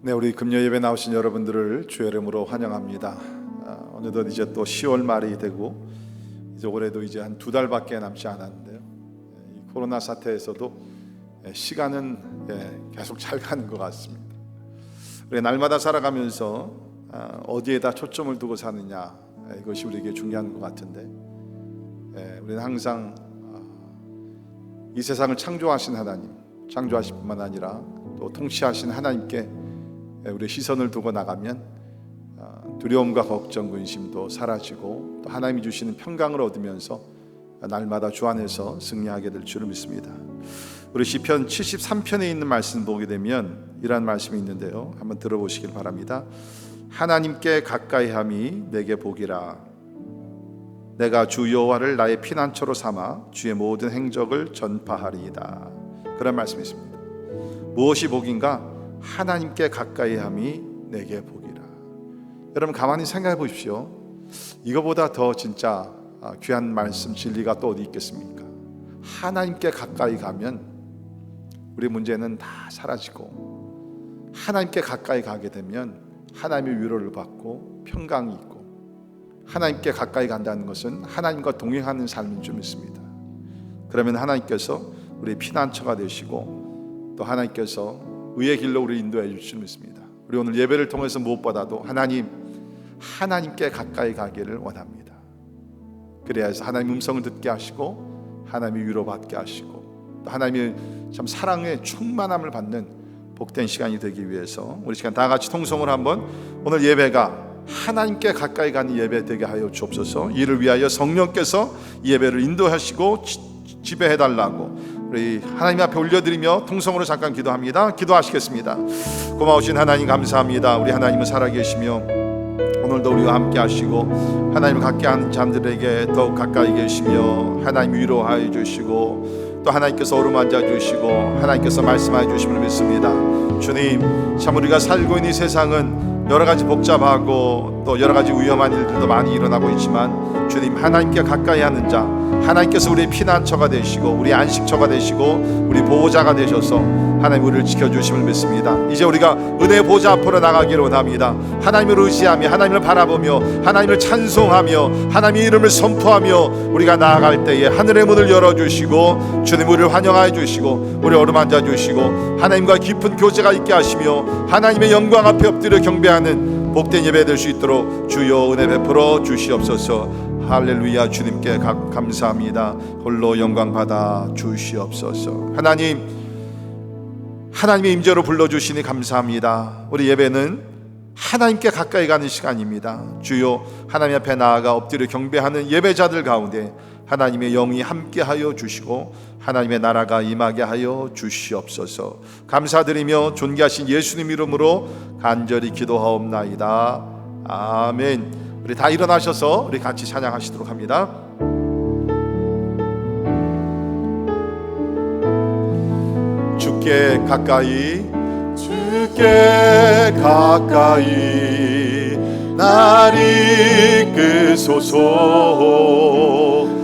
네, 우리 금요 예배 나오신 여러분들을 주의 이름으로 환영합니다. 어느덧 이제 또 10월 말이 되고 이제 올해도 이제 한 2달밖에 남지 않았는데요. 이 코로나 사태에서도 시간은 계속 잘 가는 것 같습니다. 우리 날마다 살아가면서 어디에다 초점을 두고 사느냐, 이것이 우리에게 중요한 것 같은데, 우리는 항상 이 세상을 창조하신 하나님, 창조하실 뿐만 아니라 또 통치하신 하나님께 우리의 시선을 두고 나가면 두려움과 걱정, 근심도 사라지고 또 하나님이 주시는 평강을 얻으면서 날마다 주 안에서 승리하게 될 줄을 믿습니다. 우리 시편 73편에 있는 말씀 보게 되면 이러한 말씀이 있는데요, 한번 들어보시길 바랍니다. 하나님께 가까이함이 내게 복이라. 내가 주 여호와를 나의 피난처로 삼아 주의 모든 행적을 전파하리이다. 그런 말씀이 있습니다. 무엇이 복인가? 하나님께 가까이함이 내게 복이라. 여러분 가만히 생각해 보십시오. 이거보다 더 진짜 귀한 말씀, 진리가 또 어디 있겠습니까? 하나님께 가까이 가면 우리 문제는 다 사라지고, 하나님께 가까이 가게 되면 하나님의 위로를 받고 평강이 있고, 하나님께 가까이 간다는 것은 하나님과 동행하는 삶인 줄 믿습니다. 그러면 하나님께서 우리 피난처가 되시고 또 하나님께서 의의 길로 우리를 인도해 주실 줄 믿습니다. 우리 오늘 예배를 통해서 무엇보다도 하나님께 가까이 가기를 원합니다. 그래야 해서 하나님의 음성을 듣게 하시고 하나님의 위로받게 하시고 또 하나님의 참 사랑의 충만함을 받는 복된 시간이 되기 위해서 우리 시간 다 같이 통성으로 한번 오늘 예배가 하나님께 가까이 가는 예배 되게 하여 주옵소서. 이를 위하여 성령께서 이 예배를 인도하시고 지배해달라고 우리 하나님 앞에 올려드리며 통성으로 잠깐 기도합니다. 기도하시겠습니다. 고마우신 하나님 감사합니다. 우리 하나님은 살아계시며 오늘도 우리와 함께 하시고 하나님을 갖게 하는 자들에게 더욱 가까이 계시며 하나님 위로하여 주시고 또 하나님께서 어루만져 주시고 하나님께서 말씀하여 주심을 믿습니다. 주님, 참 우리가 살고 있는 이 세상은 여러 가지 복잡하고 또 여러 가지 위험한 일들도 많이 일어나고 있지만 주님, 하나님께 가까이 하는 자, 하나님께서 우리의 피난처가 되시고 우리 안식처가 되시고 우리 보호자가 되셔서 하나님 우리를 지켜주심을 믿습니다. 이제 우리가 은혜의 보좌 앞으로 나가기를 원합니다. 하나님을 의지하며 하나님을 바라보며 하나님을 찬송하며 하나님의 이름을 선포하며 우리가 나아갈 때에 하늘의 문을 열어주시고 주님 우리를 환영하여 주시고 우리 어루만져 주시고 하나님과 깊은 교제가 있게 하시며 하나님의 영광 앞에 엎드려 경배하는 복된 예배 될 수 있도록 주여 은혜 베풀어 주시옵소서. 할렐루야. 주님께 감사합니다. 홀로 영광 받아 주시옵소서. 하나님의 임재로 불러주시니 감사합니다. 우리 예배는 하나님께 가까이 가는 시간입니다. 주여, 하나님 앞에 나아가 엎드려 경배하는 예배자들 가운데 하나님의 영이 함께하여 주시고 하나님의 나라가 임하게 하여 주시옵소서. 감사드리며 존귀하신 예수님 이름으로 간절히 기도하옵나이다. 아멘. 우리 다 일어나셔서 우리 같이 찬양하시도록 합니다. 주께 가까이 날 이끄소서.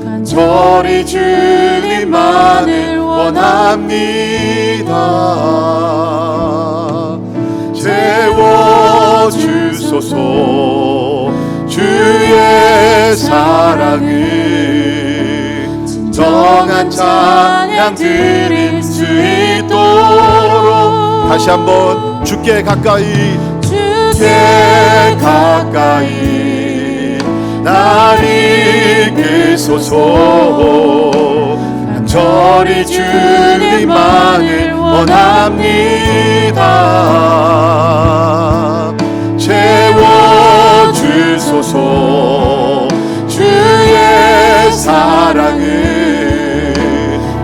간절히 주님만을 원합니다. 채워주소서. 주의 사랑을 진정한 찬양 드릴 수 있도록 다시 한번 주께 가까이 날 이끄소서. 간절히 주님만을 원합니다. 채워주소서. 주의 사랑을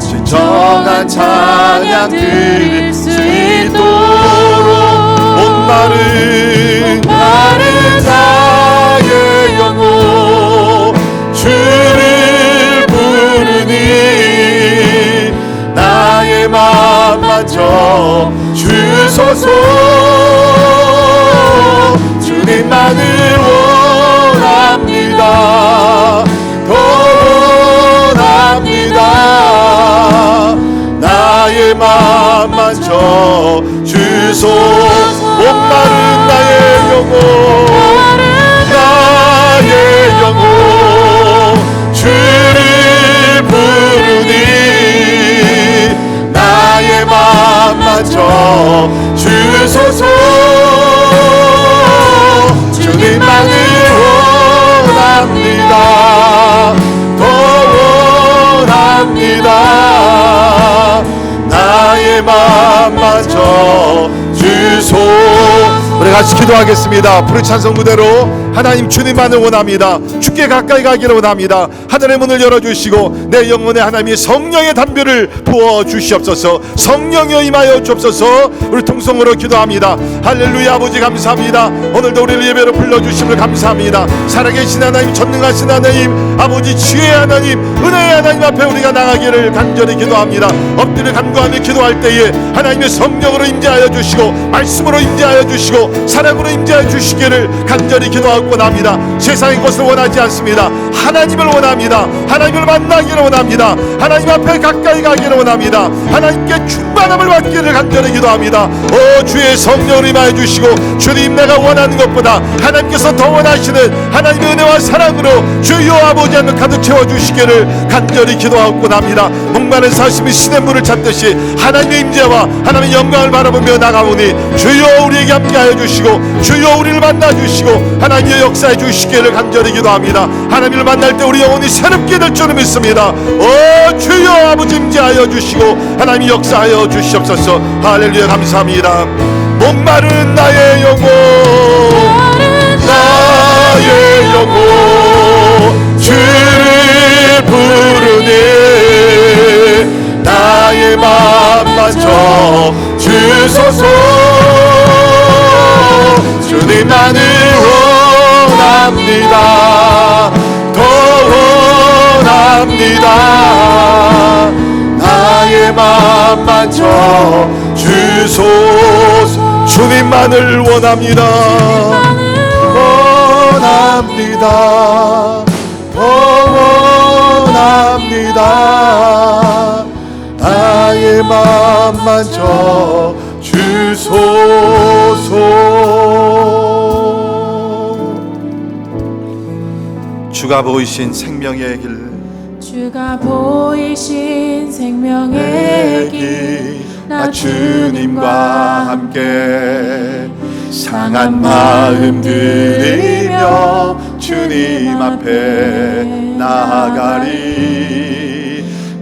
진정한 찬양 드릴 수 있도록 목마른 나의 영혼 주를 부르니 나의 맘 만져 주소서. 주님만을 원합니다. 더 원합니다. 나의 맘 만져 주소서. 영혼 나의 영혼 주를 부르니 나의 맘마저 주소서 주님만을 원합니다 더 원합니다 나의 맘마저 주소 우리 같이 기도하겠습니다. 푸른 찬송 무대로 하나님 주님만을 원합니다. 주께 가까이 가기를 원합니다. 하늘의 문을 열어주시고 내 영혼에 하나님의 성령의 담배를 부어주시옵소서. 성령여 임하여 주옵소서. 우리 통성으로 기도합니다. 할렐루야. 아버지 감사합니다. 오늘도 우리를 예배로 불러주심을 감사합니다. 살아계신 하나님 전능하신 하나님 아버지 지혜의 하나님 은혜의 하나님 앞에 우리가 나가기를 간절히 기도합니다. 엎드려 간구하며 기도할 때에 하나님의 성령으로 임재하여 주시고 말씀으로 임재하여 주시고 사랑으로 임재하여 주시기를 간절히 기도하고 원합니다. 세상의 것을 원하지 않습니다. 하나님을 원합니다. 하나님을 만나기를 원합니다. 하나님 앞에 가까이 가기를 원합니다. 하나님께 충만함을 받기를 간절히 기도합니다. 오 주의 성령을 임하여 주시고 주님 내가 원하는 것보다 하나님께서 더 원하시는 하나님의 은혜와 사랑으로 주여 아버지 하며 가득 채워주시기를 간절히 기도하고 원합니다. 목마른 사슴이 시냇물을 찾듯이 하나님의 임재와 하나님의 영광을 바라보며 나가오니 주여 우리에게 함께하여 주시고 주여 우리를 만나주시고 하나님의 역사해 주시기를 간절히 기도합니다. 하나님을 만날 때 우리 영혼이 새롭게 될 줄을 믿습니다. 오 주여 아버지 임재하여 주시고 하나님이 역사하여 주시옵소서. 할렐루야 감사합니다. 목마른 나의 영혼 나의 영혼 주를 부르니 나의 맘마저 주소서 주님만을 원합니다. 더 원합니다. 나의 맘마저 주소서 주님만을 원합니다. 원합니다. 더 원합니다. 나의 맘마저 주소서. 주가 보이신 생명의 길 주가 보이신 생명의 길 나 주님과 함께 상한 마음 들이며 주님 앞에 나아가리.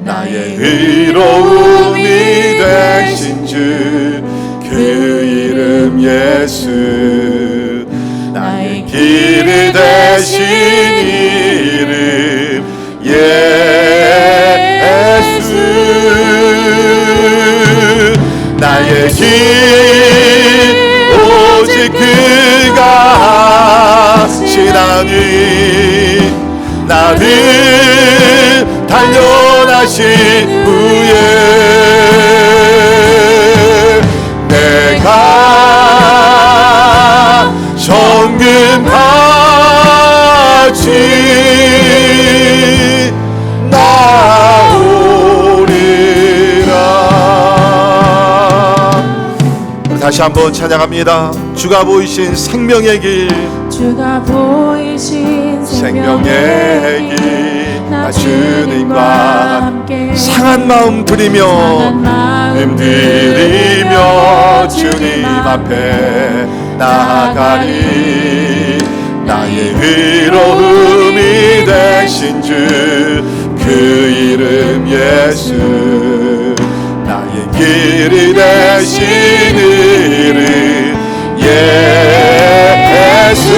나의 의로움이 되신 주 그 이름 예수 나의 길이 되신 이름 예수 나의 길 오직 그가 하시나니 나를 단련하신 후에 내가 정금같이 나오리라. 다시 한번 찬양합니다. 주가 보이신 생명의 길 주가 보이신 생명의 길 나 주님과 함께 상한 마음 드리며 주님 앞에 나아가리. 나의 의로움이 되신 주 그 이름 예수 나의 길이 되신 이름 예수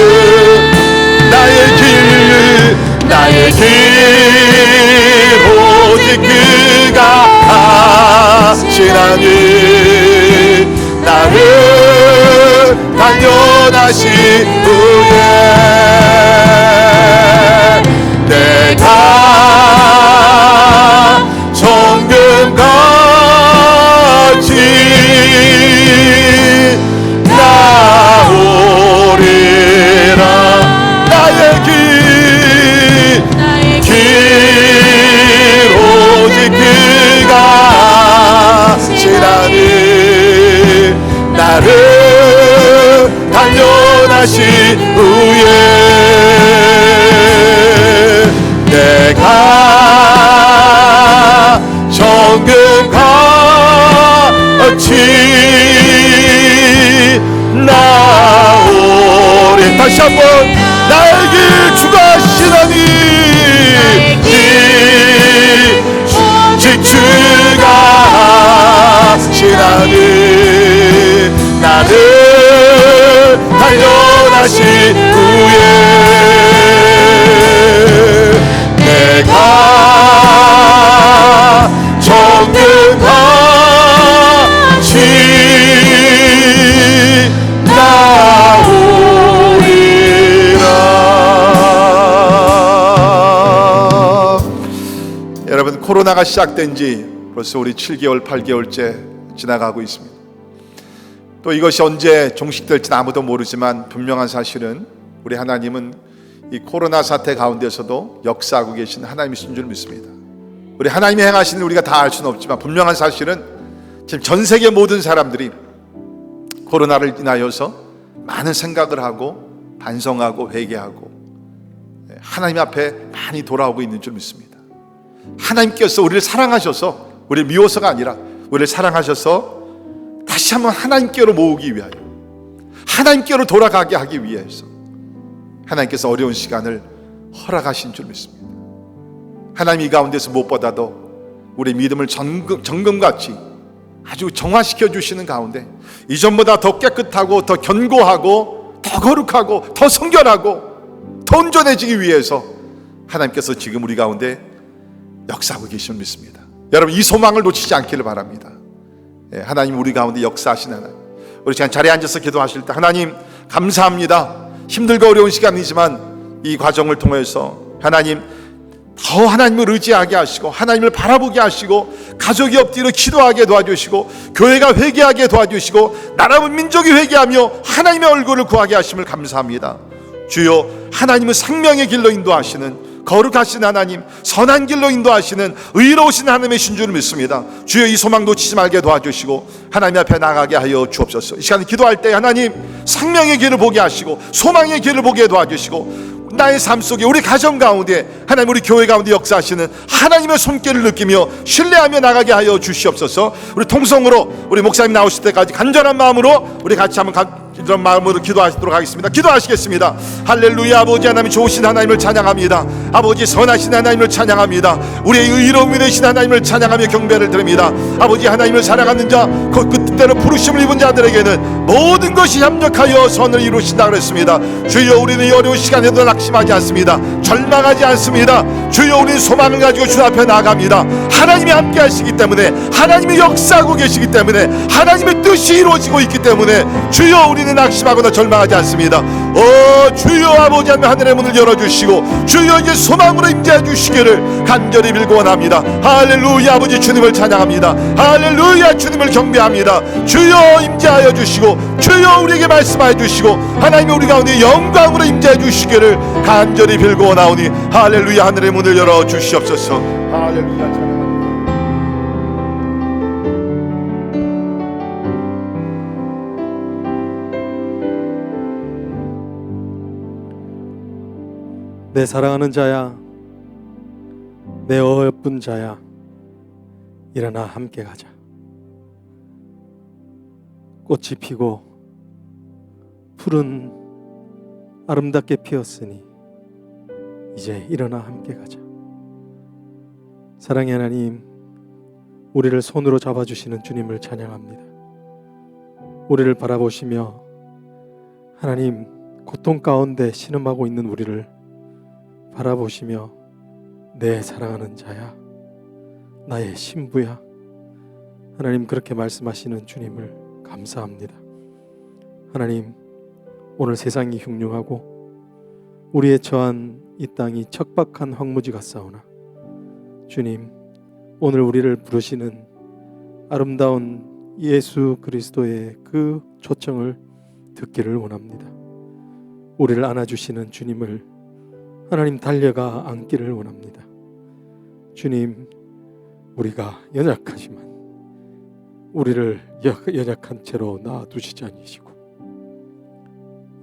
나의 길 오직 그가 하시나니 나를 단련하신 후에 내가 정금같이 나오리라. 나의 길 오직 그가 하시나니 나를 단련하신 지나오리. 다시 한번 나의 길 주가 하시나니 주가 하시나니 나는 달려나신 후에 내가 정금같이 나오리라. 여러분, 코로나가 시작된 지 벌써 우리 7개월, 8개월째 지나가고 있습니다. 또 이것이 언제 종식될지는 아무도 모르지만 분명한 사실은 우리 하나님은 이 코로나 사태 가운데서도 역사하고 계신 하나님이신 줄 믿습니다. 우리 하나님이 행하시는 우리가 다 알 수는 없지만 분명한 사실은 지금 전 세계 모든 사람들이 코로나를 인하여서 많은 생각을 하고 반성하고 회개하고 하나님 앞에 많이 돌아오고 있는 줄 믿습니다. 하나님께서 우리를 사랑하셔서, 우리를 미워서가 아니라 우리를 사랑하셔서 다시 한번 하나님께로 모으기 위하여, 하나님께로 돌아가게 하기 위해서 하나님께서 어려운 시간을 허락하신 줄 믿습니다. 하나님 이 가운데서 무엇보다도 우리 믿음을 정금같이 아주 정화시켜 주시는 가운데 이전보다 더 깨끗하고 더 견고하고 더 거룩하고 더 성결하고 더 온전해지기 위해서 하나님께서 지금 우리 가운데 역사하고 계심을 믿습니다. 여러분, 이 소망을 놓치지 않기를 바랍니다. 하나님 우리 가운데 역사하시는 하나님, 우리 지금 자리에 앉아서 기도하실 때 하나님 감사합니다. 힘들고 어려운 시간이지만 이 과정을 통해서 하나님 더 하나님을 의지하게 하시고 하나님을 바라보게 하시고 가족이 엎드려 기도하게 도와주시고 교회가 회개하게 도와주시고 나라와 민족이 회개하며 하나님의 얼굴을 구하게 하심을 감사합니다. 주여, 하나님은 생명의 길로 인도하시는 거룩하신 하나님, 선한 길로 인도하시는 의로우신 하나님이신 줄 믿습니다. 주여, 이 소망 놓치지 말게 도와주시고 하나님 앞에 나가게 하여 주옵소서. 이 시간에 기도할 때 하나님 생명의 길을 보게 하시고 소망의 길을 보게 도와주시고 나의 삶 속에 우리 가정 가운데 하나님 우리 교회 가운데 역사하시는 하나님의 손길을 느끼며 신뢰하며 나가게 하여 주시옵소서. 우리 통성으로 우리 목사님 나오실 때까지 간절한 마음으로 우리 같이 한번 이런 마음으로 기도하시도록 하겠습니다. 기도하시겠습니다. 할렐루야. 아버지 하나님 좋으신 하나님을 찬양합니다. 아버지 선하신 하나님을 찬양합니다. 우리의 의로움이 되신 하나님을 찬양하며 경배를 드립니다. 아버지 하나님을 사랑하는 자, 그 뜻대로 부르심을 입은 자들에게는 모든 것이 합력하여 선을 이루신다 그랬습니다. 주여, 우리는 이 어려운 시간에도 낙심하지 않습니다. 절망하지 않습니다. 주여, 우리는 소망을 가지고 주 앞에 나아갑니다. 하나님이 함께 하시기 때문에, 하나님이 역사하고 계시기 때문에, 하나님의 뜻이 이루어지고 있기 때문에 주여, 우리는 낙심하거나 절망하지 않습니다. 주여, 아버지 하나님 하늘의 문을 열어주시고 주여 이제 소망으로 임재해 주시기를 간절히 빌고 원합니다. 할렐루야. 아버지 주님을 찬양합니다. 할렐루야. 주님을 경배합니다. 주여 임재하여 주시고 주여 우리에게 말씀하여 주시고 하나님이 우리 가운데 영광으로 임재해 주시기를 간절히 빌고 원하오니 할렐루야. 하늘의 문을 열어 주시옵소서. 할렐루야. 찬양합니다. 내 사랑하는 자야, 내 어여쁜 자야, 일어나 함께 가자. 꽃이 피고 풀은 아름답게 피었으니 이제 일어나 함께 가자. 사랑의 하나님, 우리를 손으로 잡아주시는 주님을 찬양합니다. 우리를 바라보시며 하나님 고통 가운데 신음하고 있는 우리를 바라보시며 내 사랑하는 자야, 나의 신부야, 하나님 그렇게 말씀하시는 주님을 감사합니다. 하나님, 오늘 세상이 흉흉하고 우리의 처한 이 땅이 척박한 황무지 같사오나 주님, 오늘 우리를 부르시는 아름다운 예수 그리스도의 그 초청을 듣기를 원합니다. 우리를 안아주시는 주님을 하나님 달려가 안기를 원합니다. 주님, 우리가 연약하지만 우리를 연약한 채로 놔두시지 아니시고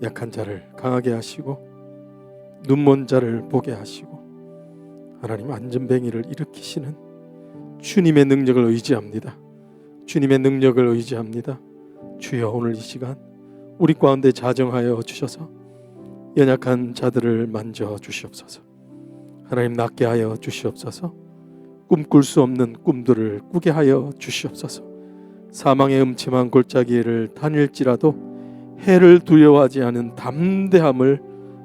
약한 자를 강하게 하시고 눈먼 자를 보게 하시고 하나님 안전뱅이를 일으키시는 주님의 능력을 의지합니다. 주님의 능력을 의지합니다. 주여, 오늘 이 시간 우리 가운데 자정하여 주셔서 연약한 자들을 만져 주시옵소서. 하나님, 낫게 하여 주시옵소서. 꿈꿀 수 없는 꿈들을 꾸게 하여 주시옵소서. 사망의 음침한 골짜기를 다닐지라도 해를 두려워하지 않은 담대함을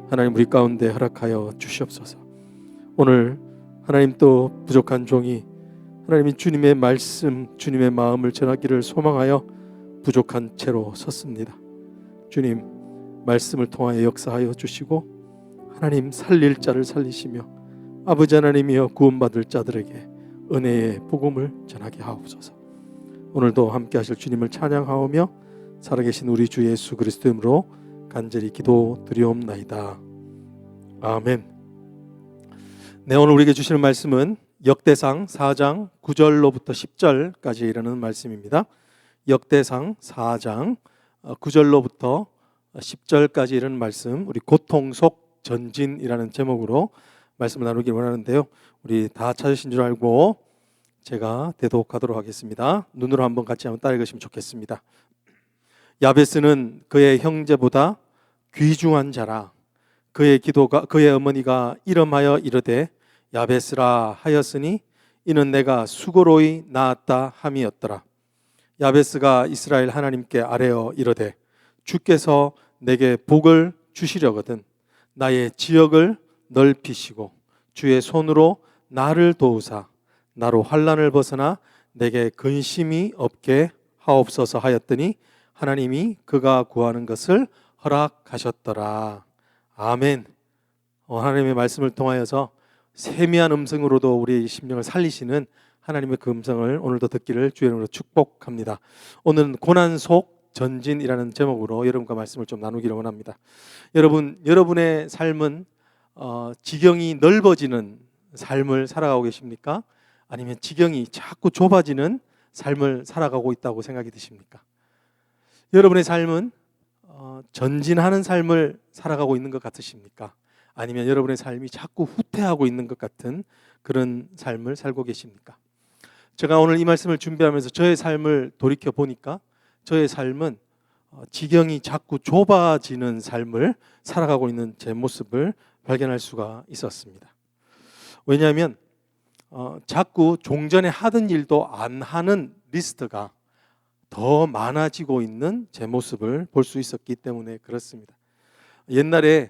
하나님 우리 가운데 허락하여 주시옵소서. 오늘 하나님 또 부족한 종이 하나님이 주님의 말씀, 주님의 마음을 전하기를 소망하여 부족한 채로 섰습니다. 주님, 말씀을 통하여 역사하여 주시고 하나님 살릴 자를 살리시며 아버지 하나님이여 구원받을 자들에게 은혜의 복음을 전하게 하옵소서. 오늘도 함께 하실 주님을 찬양하오며 살아계신 우리 주 예수 그리스도 이름으로 간절히 기도드리옵나이다. 아멘. 네, 오늘 우리에게 주시는 말씀은 역대상 4장 9절로부터 10절까지 이르는 말씀입니다. 역대상 4장 9절로부터 10절까지 이르는 말씀, 우리 고통 속 전진이라는 제목으로 말씀을 나누길 원하는데요. 우리 다 찾으신 줄 알고 제가 대독하도록 하겠습니다. 눈으로 한번 같이 한번 따라 읽으시면 좋겠습니다. 야베스는 그의 형제보다 귀중한 자라. 그의 어머니가 이름하여 이르되 야베스라 하였으니 이는 내가 수고로이 낳았다 함이었더라. 야베스가 이스라엘 하나님께 아뢰어 이르되 주께서 내게 복을 주시려거든 나의 지역을 넓히시고 주의 손으로 나를 도우사 나로 환난을 벗어나 내게 근심이 없게 하옵소서 하였더니 하나님이 그가 구하는 것을 허락하셨더라. 아멘. 하나님의 말씀을 통하여서 세미한 음성으로도 우리의 심령을 살리시는 하나님의 그 음성을 오늘도 듣기를 주의 이름으로 축복합니다. 오늘은 고난 속 전진이라는 제목으로 여러분과 말씀을 좀 나누기를 원합니다. 여러분의 삶은 지경이 넓어지는 삶을 살아가고 계십니까? 아니면 지경이 자꾸 좁아지는 삶을 살아가고 있다고 생각이 드십니까? 여러분의 삶은 전진하는 삶을 살아가고 있는 것 같으십니까? 아니면 여러분의 삶이 자꾸 후퇴하고 있는 것 같은 그런 삶을 살고 계십니까? 제가 오늘 이 말씀을 준비하면서 저의 삶을 돌이켜 보니까 저의 삶은 지경이 자꾸 좁아지는 삶을 살아가고 있는 제 모습을 발견할 수가 있었습니다. 왜냐하면 자꾸 종전에 하던 일도 안 하는 리스트가 더 많아지고 있는 제 모습을 볼 수 있었기 때문에 그렇습니다. 옛날에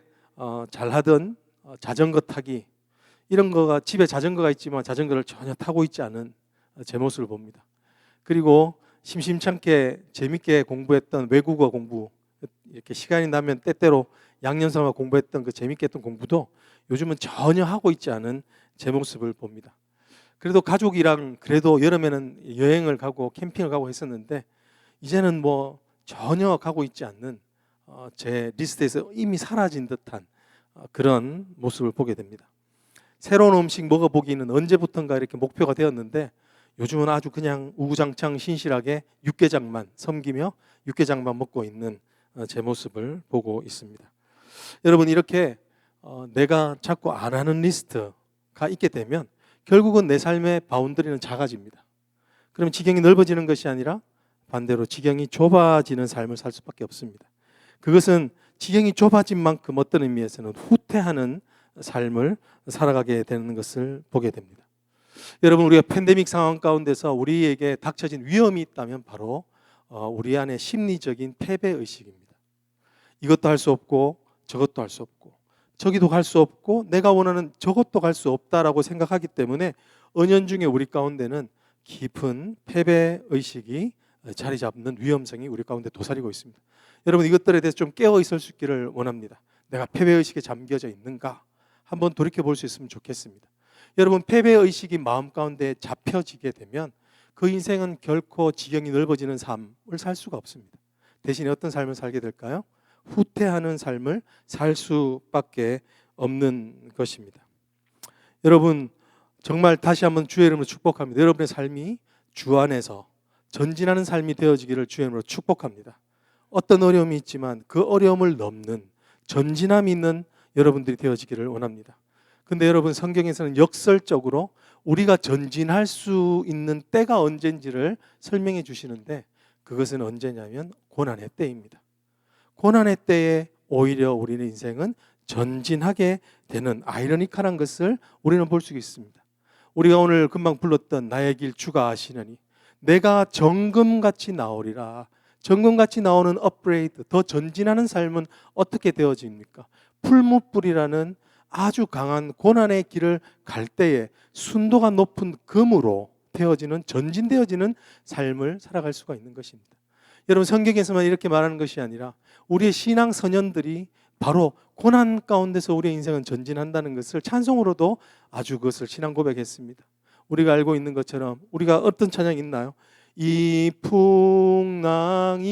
잘하던 자전거 타기 이런 거가 집에 자전거가 있지만 자전거를 전혀 타고 있지 않은 제 모습을 봅니다. 그리고 심심찮게 재밌게 공부했던 외국어 공부, 이렇게 시간이 나면 때때로 양념삼아 공부했던 그 재밌게 했던 공부도 요즘은 전혀 하고 있지 않은 제 모습을 봅니다. 그래도 가족이랑 그래도 여름에는 여행을 가고 캠핑을 가고 했었는데 이제는 뭐 전혀 가고 있지 않는 제 리스트에서 이미 사라진 듯한 그런 모습을 보게 됩니다. 새로운 음식 먹어보기는 언제부턴가 이렇게 목표가 되었는데 요즘은 아주 그냥 우구장창 신실하게 육개장만 섬기며 육개장만 먹고 있는 제 모습을 보고 있습니다. 여러분, 이렇게 내가 자꾸 안 하는 리스트가 있게 되면 결국은 내 삶의 바운더리는 작아집니다. 그럼 지경이 넓어지는 것이 아니라 반대로 지경이 좁아지는 삶을 살 수밖에 없습니다. 그것은 지경이 좁아진 만큼 어떤 의미에서는 후퇴하는 삶을 살아가게 되는 것을 보게 됩니다. 여러분, 우리가 팬데믹 상황 가운데서 우리에게 닥쳐진 위험이 있다면 바로 우리 안에 심리적인 패배의식입니다. 이것도 할 수 없고 저것도 할 수 없고 저기도 갈 수 없고 내가 원하는 저것도 갈 수 없다라고 생각하기 때문에 은연중에 우리 가운데는 깊은 패배의식이 자리 잡는 위험성이 우리 가운데 도사리고 있습니다. 여러분, 이것들에 대해서 좀 깨어 있을 수 있기를 원합니다. 내가 패배의식에 잠겨져 있는가? 한번 돌이켜 볼 수 있으면 좋겠습니다. 여러분, 패배의식이 마음 가운데 잡혀지게 되면 그 인생은 결코 지경이 넓어지는 삶을 살 수가 없습니다. 대신에 어떤 삶을 살게 될까요? 후퇴하는 삶을 살 수밖에 없는 것입니다. 여러분, 정말 다시 한번 주의 이름으로 축복합니다. 여러분의 삶이 주 안에서 전진하는 삶이 되어지기를 주의 이름으로 축복합니다. 어떤 어려움이 있지만 그 어려움을 넘는 전진함이 있는 여러분들이 되어지기를 원합니다. 근데 여러분, 성경에서는 역설적으로 우리가 전진할 수 있는 때가 언젠지를 설명해 주시는데 그것은 언제냐면 고난의 때입니다. 고난의 때에 오히려 우리의 인생은 전진하게 되는 아이러니컬한 것을 우리는 볼 수 있습니다. 우리가 오늘 금방 불렀던 나의 길 주가 아시느니 내가 정금같이 나오리라. 정금같이 나오는 업그레이드, 더 전진하는 삶은 어떻게 되어집니까? 풀무불이라는 아주 강한 고난의 길을 갈 때에 순도가 높은 금으로 되어지는, 전진되어지는 삶을 살아갈 수가 있는 것입니다. 여러분, 성경에서만 이렇게 말하는 것이 아니라 우리의 신앙 선연들이 바로 고난 가운데서 우리의 인생은 전진한다는 것을 찬송으로도 아주 그것을 신앙 고백했습니다. 우리가 알고 있는 것처럼 우리가 어떤 찬양이 있나요? 이 풍랑이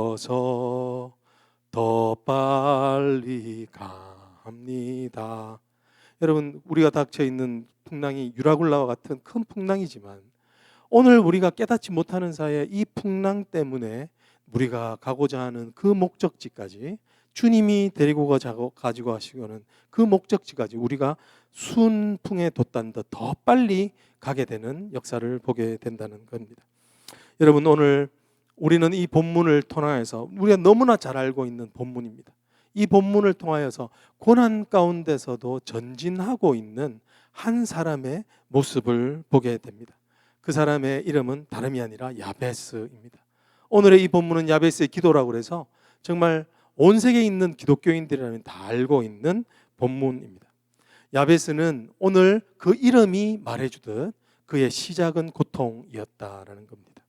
연하여서 더 빨리 갑니다. 여러분, 우리가 닥쳐 있는 풍랑이 유라굴라와 같은 큰 풍랑이지만 오늘 우리가 깨닫지 못하는 사이에 이 풍랑 때문에 우리가 가고자 하는 그 목적지까지, 주님이 데리고 가지고 가시고는 그 목적지까지 우리가 순풍에 돛단 듯 더 빨리 가게 되는 역사를 보게 된다는 겁니다. 여러분, 오늘 우리는 이 본문을 통하여서 우리가 너무나 잘 알고 있는 본문입니다. 이 본문을 통하여서 고난 가운데서도 전진하고 있는 한 사람의 모습을 보게 됩니다. 그 사람의 이름은 다름이 아니라 야베스입니다. 오늘의 이 본문은 야베스의 기도라고 해서 정말 온 세계에 있는 기독교인들이라면 다 알고 있는 본문입니다. 야베스는 오늘 그 이름이 말해주듯 그의 시작은 고통이었다라는 겁니다.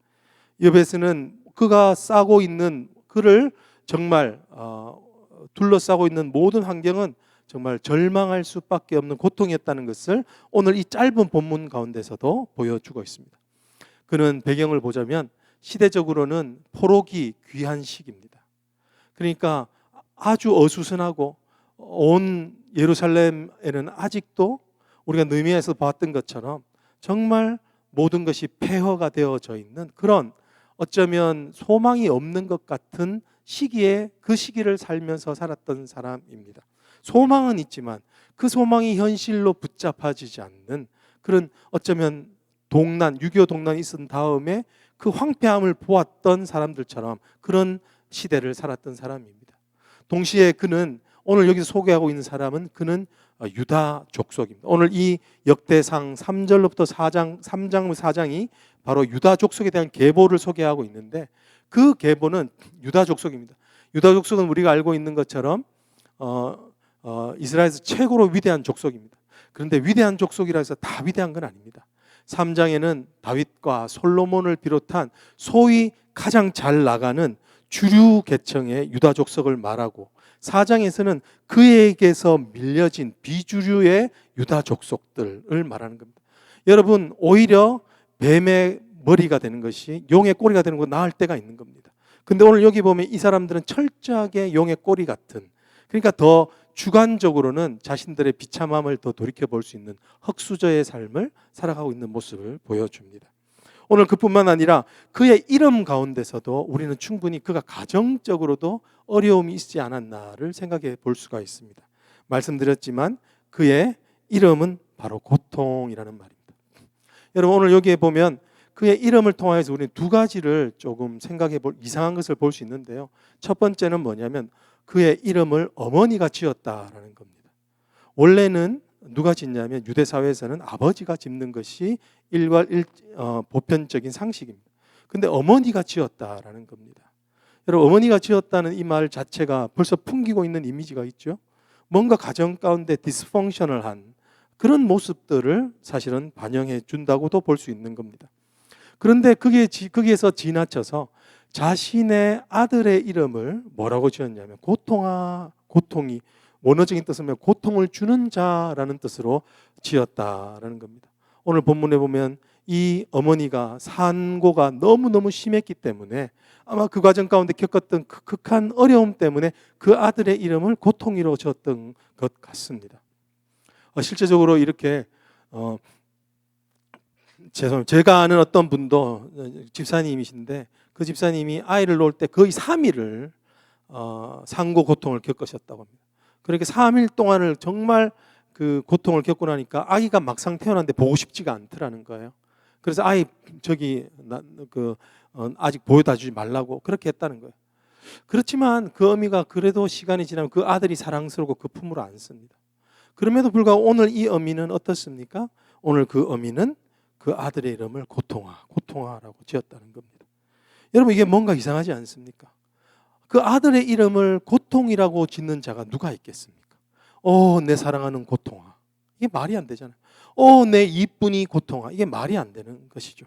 야베스는 그가 싸고 있는 그를 정말 둘러싸고 있는 모든 환경은 정말 절망할 수밖에 없는 고통이었다는 것을 오늘 이 짧은 본문 가운데서도 보여주고 있습니다. 그는 배경을 보자면 시대적으로는 포로기 귀한 시기입니다. 그러니까 아주 어수선하고 온 예루살렘에는 아직도 우리가 느헤미야에서 봤던 것처럼 정말 모든 것이 폐허가 되어져 있는 그런 어쩌면 소망이 없는 것 같은 시기에 그 시기를 살면서 살았던 사람입니다. 소망은 있지만 그 소망이 현실로 붙잡아지지 않는 그런 어쩌면 동난, 6.25 동난이 있은 다음에 그 황폐함을 보았던 사람들처럼 그런 시대를 살았던 사람입니다. 동시에 그는 오늘 여기서 소개하고 있는 사람은 그는 유다 족속입니다. 오늘 이 역대상 3절로부터 3장 4장이 바로 유다 족속에 대한 계보를 소개하고 있는데 그 계보는 유다 족속입니다. 유다 족속은 우리가 알고 있는 것처럼 이스라엘에서 최고로 위대한 족속입니다. 그런데 위대한 족속이라 해서 다 위대한 건 아닙니다. 3장에는 다윗과 솔로몬을 비롯한 소위 가장 잘 나가는 주류 계층의 유다 족속을 말하고 4장에서는 그에게서 밀려진 비주류의 유다 족속들을 말하는 겁니다. 여러분, 오히려 뱀의 머리가 되는 것이 용의 꼬리가 되는 건 나을 때가 있는 겁니다. 근데 오늘 여기 보면 이 사람들은 철저하게 용의 꼬리 같은, 그러니까 더 주관적으로는 자신들의 비참함을 더 돌이켜볼 수 있는 흙수저의 삶을 살아가고 있는 모습을 보여줍니다. 오늘 그뿐만 아니라 그의 이름 가운데서도 우리는 충분히 그가 가정적으로도 어려움이 있지 않았나를 생각해 볼 수가 있습니다. 말씀드렸지만 그의 이름은 바로 고통이라는 말입니다. 여러분, 오늘 여기에 보면 그의 이름을 통해서 우리는 두 가지를 조금 생각해 볼 이상한 것을 볼 수 있는데요. 첫 번째는 뭐냐면 그의 이름을 어머니가 지었다라는 겁니다. 원래는 누가 짓냐면 유대 사회에서는 아버지가 짓는 것이 보편적인 상식입니다. 근데 어머니가 지었다라는 겁니다. 여러분, 어머니가 지었다는 이 말 자체가 벌써 풍기고 있는 이미지가 있죠. 뭔가 가정 가운데 디스펑셔널한 그런 모습들을 사실은 반영해 준다고도 볼 수 있는 겁니다. 그런데 거기에서 지나쳐서 자신의 아들의 이름을 뭐라고 지었냐면 고통이 원어적인 뜻은 고통을 주는 자라는 뜻으로 지었다라는 겁니다. 오늘 본문에 보면 이 어머니가 산고가 너무너무 심했기 때문에 아마 그 과정 가운데 겪었던 극한 어려움 때문에 그 아들의 이름을 고통이라고 지었던 것 같습니다. 실제적으로 이렇게 제가 아는 어떤 분도 집사님이신데 그 집사님이 아이를 놓을 때 거의 3일을 산고 고통을 겪으셨다고 합니다. 그렇게 3일 동안을 정말 그 고통을 겪고 나니까 아기가 막상 태어났는데 보고 싶지가 않더라는 거예요. 그래서 아이 저기 아직 보여다 주지 말라고 그렇게 했다는 거예요. 그렇지만 그 어미가 그래도 시간이 지나면 그 아들이 사랑스럽고 그 품으로 안습니다. 그럼에도 불구하고 오늘 이 어미는 어떻습니까? 오늘 그 어미는 그 아들의 이름을 고통아라고 지었다는 겁니다. 여러분 이게 뭔가 이상하지 않습니까? 그 아들의 이름을 고통이라고 짓는 자가 누가 있겠습니까? 내 사랑하는 고통아. 이게 말이 안 되잖아요. 내 이쁜이 고통아. 이게 말이 안 되는 것이죠.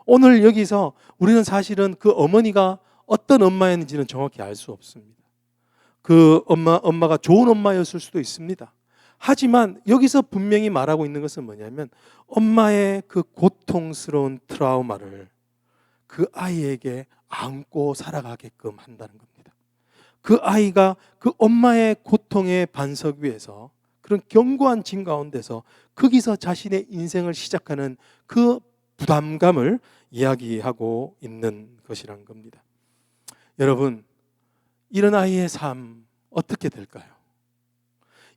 오늘 여기서 우리는 사실은 그 어머니가 어떤 엄마였는지는 정확히 알 수 없습니다. 그 엄마가 좋은 엄마였을 수도 있습니다. 하지만 여기서 분명히 말하고 있는 것은 뭐냐면 엄마의 그 고통스러운 트라우마를 그 아이에게 안고 살아가게끔 한다는 겁니다. 그 아이가 그 엄마의 고통의 반석 위에서 그런 견고한 짐 가운데서 거기서 자신의 인생을 시작하는 그 부담감을 이야기하고 있는 것이란 겁니다. 여러분, 이런 아이의 삶 어떻게 될까요?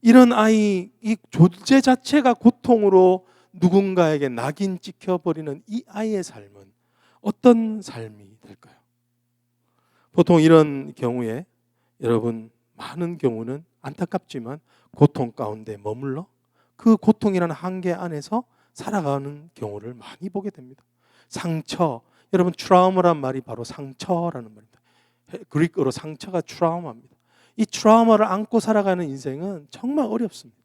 이런 아이, 이 존재 자체가 고통으로 누군가에게 낙인 찍혀버리는 이 아이의 삶은 어떤 삶이 될까요? 보통 이런 경우에 여러분 많은 경우는 안타깝지만 고통 가운데 머물러 그 고통이라는 한계 안에서 살아가는 경우를 많이 보게 됩니다. 상처, 여러분 트라우마란 말이 바로 상처라는 말입니다. 그리스어로 상처가 트라우마입니다. 이 트라우마를 안고 살아가는 인생은 정말 어렵습니다.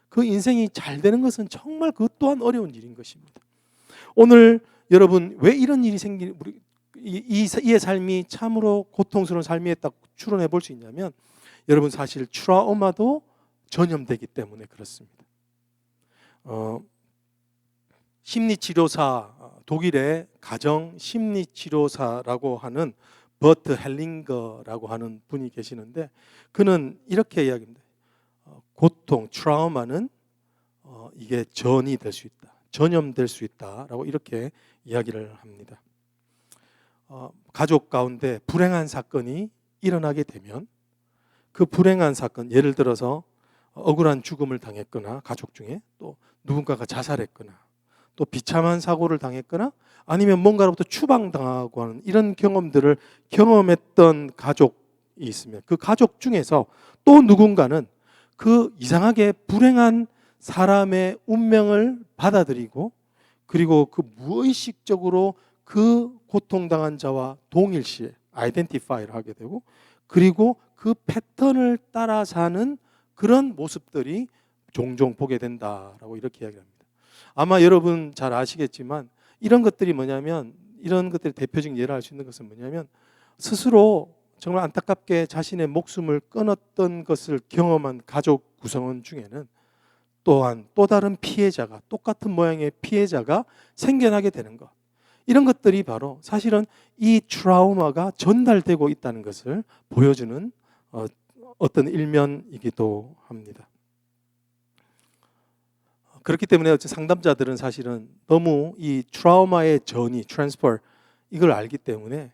그 인생이 잘 되는 것은 정말 그것 또한 어려운 일인 것입니다. 오늘 여러분 왜 이런 일이 생기는 이의 삶이 참으로 고통스러운 삶이에 딱 추론해 볼 수 있냐면 여러분 사실 트라우마도 전염되기 때문에 그렇습니다. 심리치료사 독일의 가정 심리치료사라고 하는 버트 헬링거라고 하는 분이 계시는데 그는 이렇게 이야기합니다. 고통, 트라우마는 이게 전이 될 수 있다. 전염될 수 있다라고 이렇게 이야기를 합니다. 가족 가운데 불행한 사건이 일어나게 되면 그 불행한 사건, 예를 들어서 억울한 죽음을 당했거나 가족 중에 또 누군가가 자살했거나 또 비참한 사고를 당했거나 아니면 뭔가로부터 추방당하고 하는 이런 경험들을 경험했던 가족이 있으면 그 가족 중에서 또 누군가는 그 이상하게 불행한 사람의 운명을 받아들이고 그리고 그 무의식적으로 그 고통당한 자와 동일시에 아이덴티파이를 하게 되고 그리고 그 패턴을 따라 사는 그런 모습들이 종종 보게 된다라고 이렇게 이야기합니다. 아마 여러분 잘 아시겠지만 이런 것들이 뭐냐면 이런 것들의 대표적인 예를 알 수 있는 것은 뭐냐면 스스로 정말 안타깝게 자신의 목숨을 끊었던 것을 경험한 가족 구성원 중에는 또한 또 다른 피해자가 똑같은 모양의 피해자가 생겨나게 되는 것. 이런 것들이 바로 사실은 이 트라우마가 전달되고 있다는 것을 보여주는 어떤 일면이기도 합니다. 그렇기 때문에 상담자들은 사실은 너무 이 트라우마의 전이, 트랜스퍼 이걸 알기 때문에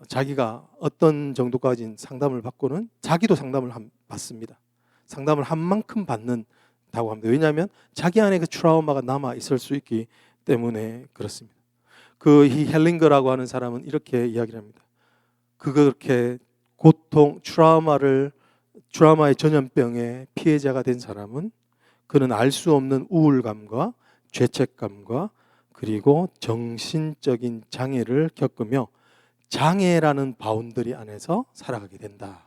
자기가 어떤 정도까지 상담을 받고는 자기도 상담을 받습니다. 상담을 한 만큼 받는다고 합니다. 왜냐하면 자기 안에 그 트라우마가 남아 있을 수 있기 때문에 그렇습니다. 그 헬링거라고 하는 사람은 이렇게 이야기를 합니다. 그렇게 고통, 트라우마의 전염병의 피해자가 된 사람은 그는 알 수 없는 우울감과 죄책감과 그리고 정신적인 장애를 겪으며 장애라는 바운더리 안에서 살아가게 된다라는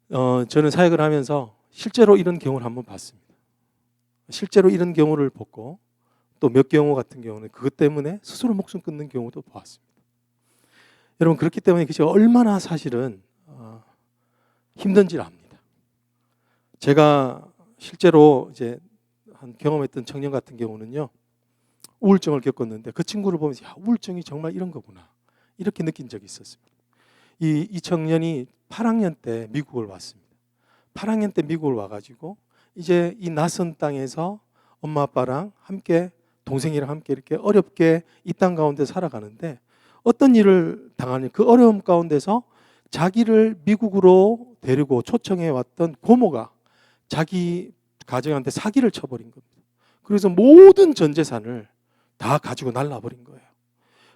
겁니다. 저는 사역을 하면서 실제로 이런 경우를 한번 봤습니다. 실제로 이런 경우를 보고 또 몇 경우 같은 경우는 그것 때문에 스스로 목숨 끊는 경우도 보았습니다. 여러분 그렇기 때문에 그게 얼마나 사실은 힘든지를 압니다. 제가 실제로 이제 한 경험했던 청년 같은 경우는요 우울증을 겪었는데 그 친구를 보면서 야, 우울증이 정말 이런 거구나 이렇게 느낀 적이 있었습니다. 이 청년이 8학년 때 미국을 왔습니다. 8학년 때 미국을 와가지고 이제 이 낯선 땅에서 엄마 아빠랑 함께 동생이랑 함께 이렇게 어렵게 이 땅 가운데 살아가는데 어떤 일을 당하는 그 어려움 가운데서 자기를 미국으로 데리고 초청해 왔던 고모가 자기 가정한테 사기를 쳐버린 겁니다. 그래서 모든 전 재산을 다 가지고 날라버린 거예요.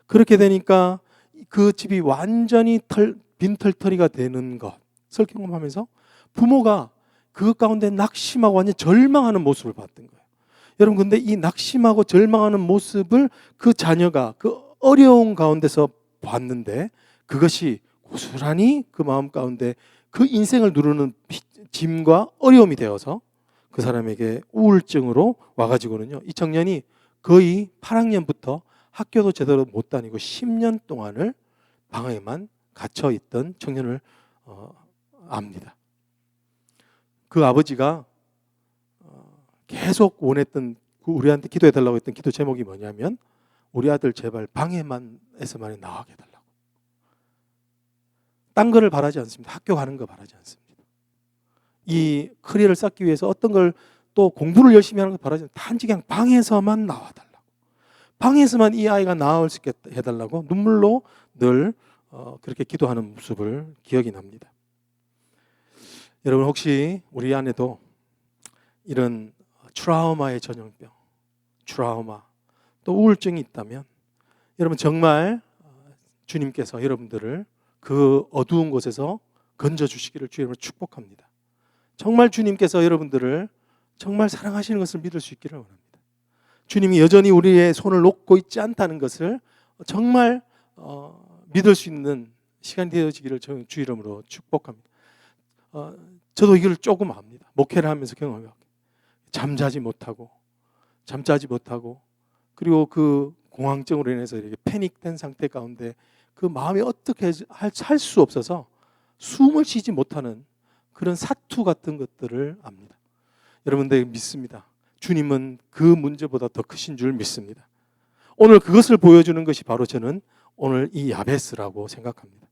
그렇게 되니까 그 집이 완전히 빈털터리가 되는 것을 경험하면서 부모가 그 가운데 낙심하고 완전 절망하는 모습을 봤던 거예요. 여러분, 근데 이 낙심하고 절망하는 모습을 그 자녀가 그 어려운 가운데서 봤는데 그것이 고스란히 그 마음 가운데 그 인생을 누르는 짐과 어려움이 되어서 그 사람에게 우울증으로 와가지고는요, 이 청년이 거의 8학년부터 학교도 제대로 못 다니고 10년 동안을 방에만 갇혀 있던 청년을 압니다. 그 아버지가 계속 원했던, 우리한테 기도해달라고 했던 기도 제목이 뭐냐면, 우리 아들 제발 방에만에서만 나가게 해달라고. 딴 거를 바라지 않습니다. 학교 가는 거 바라지 않습니다. 이 커리어를 쌓기 위해서 어떤 걸 또 공부를 열심히 하는 걸 바라지 않습니다. 단지 그냥 방에서만 나와달라고. 방에서만 이 아이가 나올 수 있게 해달라고 눈물로 늘 그렇게 기도하는 모습을 기억이 납니다. 여러분, 혹시 우리 안에도 이런 트라우마의 전염병, 트라우마, 또 우울증이 있다면 여러분, 정말 주님께서 여러분들을 그 어두운 곳에서 건져주시기를 주님으로 축복합니다. 정말 주님께서 여러분들을 정말 사랑하시는 것을 믿을 수 있기를 원합니다. 주님이 여전히 우리의 손을 놓고 있지 않다는 것을 정말 믿을 수 있는 시간이 되어지기를 주 이름으로 축복합니다. 저도 이걸 조금 압니다. 목회를 하면서 경험해요. 잠자지 못하고 그리고 그 공황증으로 인해서 이렇게 패닉된 상태 가운데 그 마음이 어떻게 할 수 없어서 숨을 쉬지 못하는 그런 사투 같은 것들을 압니다. 여러분들 믿습니다. 주님은 그 문제보다 더 크신 줄 믿습니다. 오늘 그것을 보여주는 것이 바로 저는 오늘 이 야베스라고 생각합니다.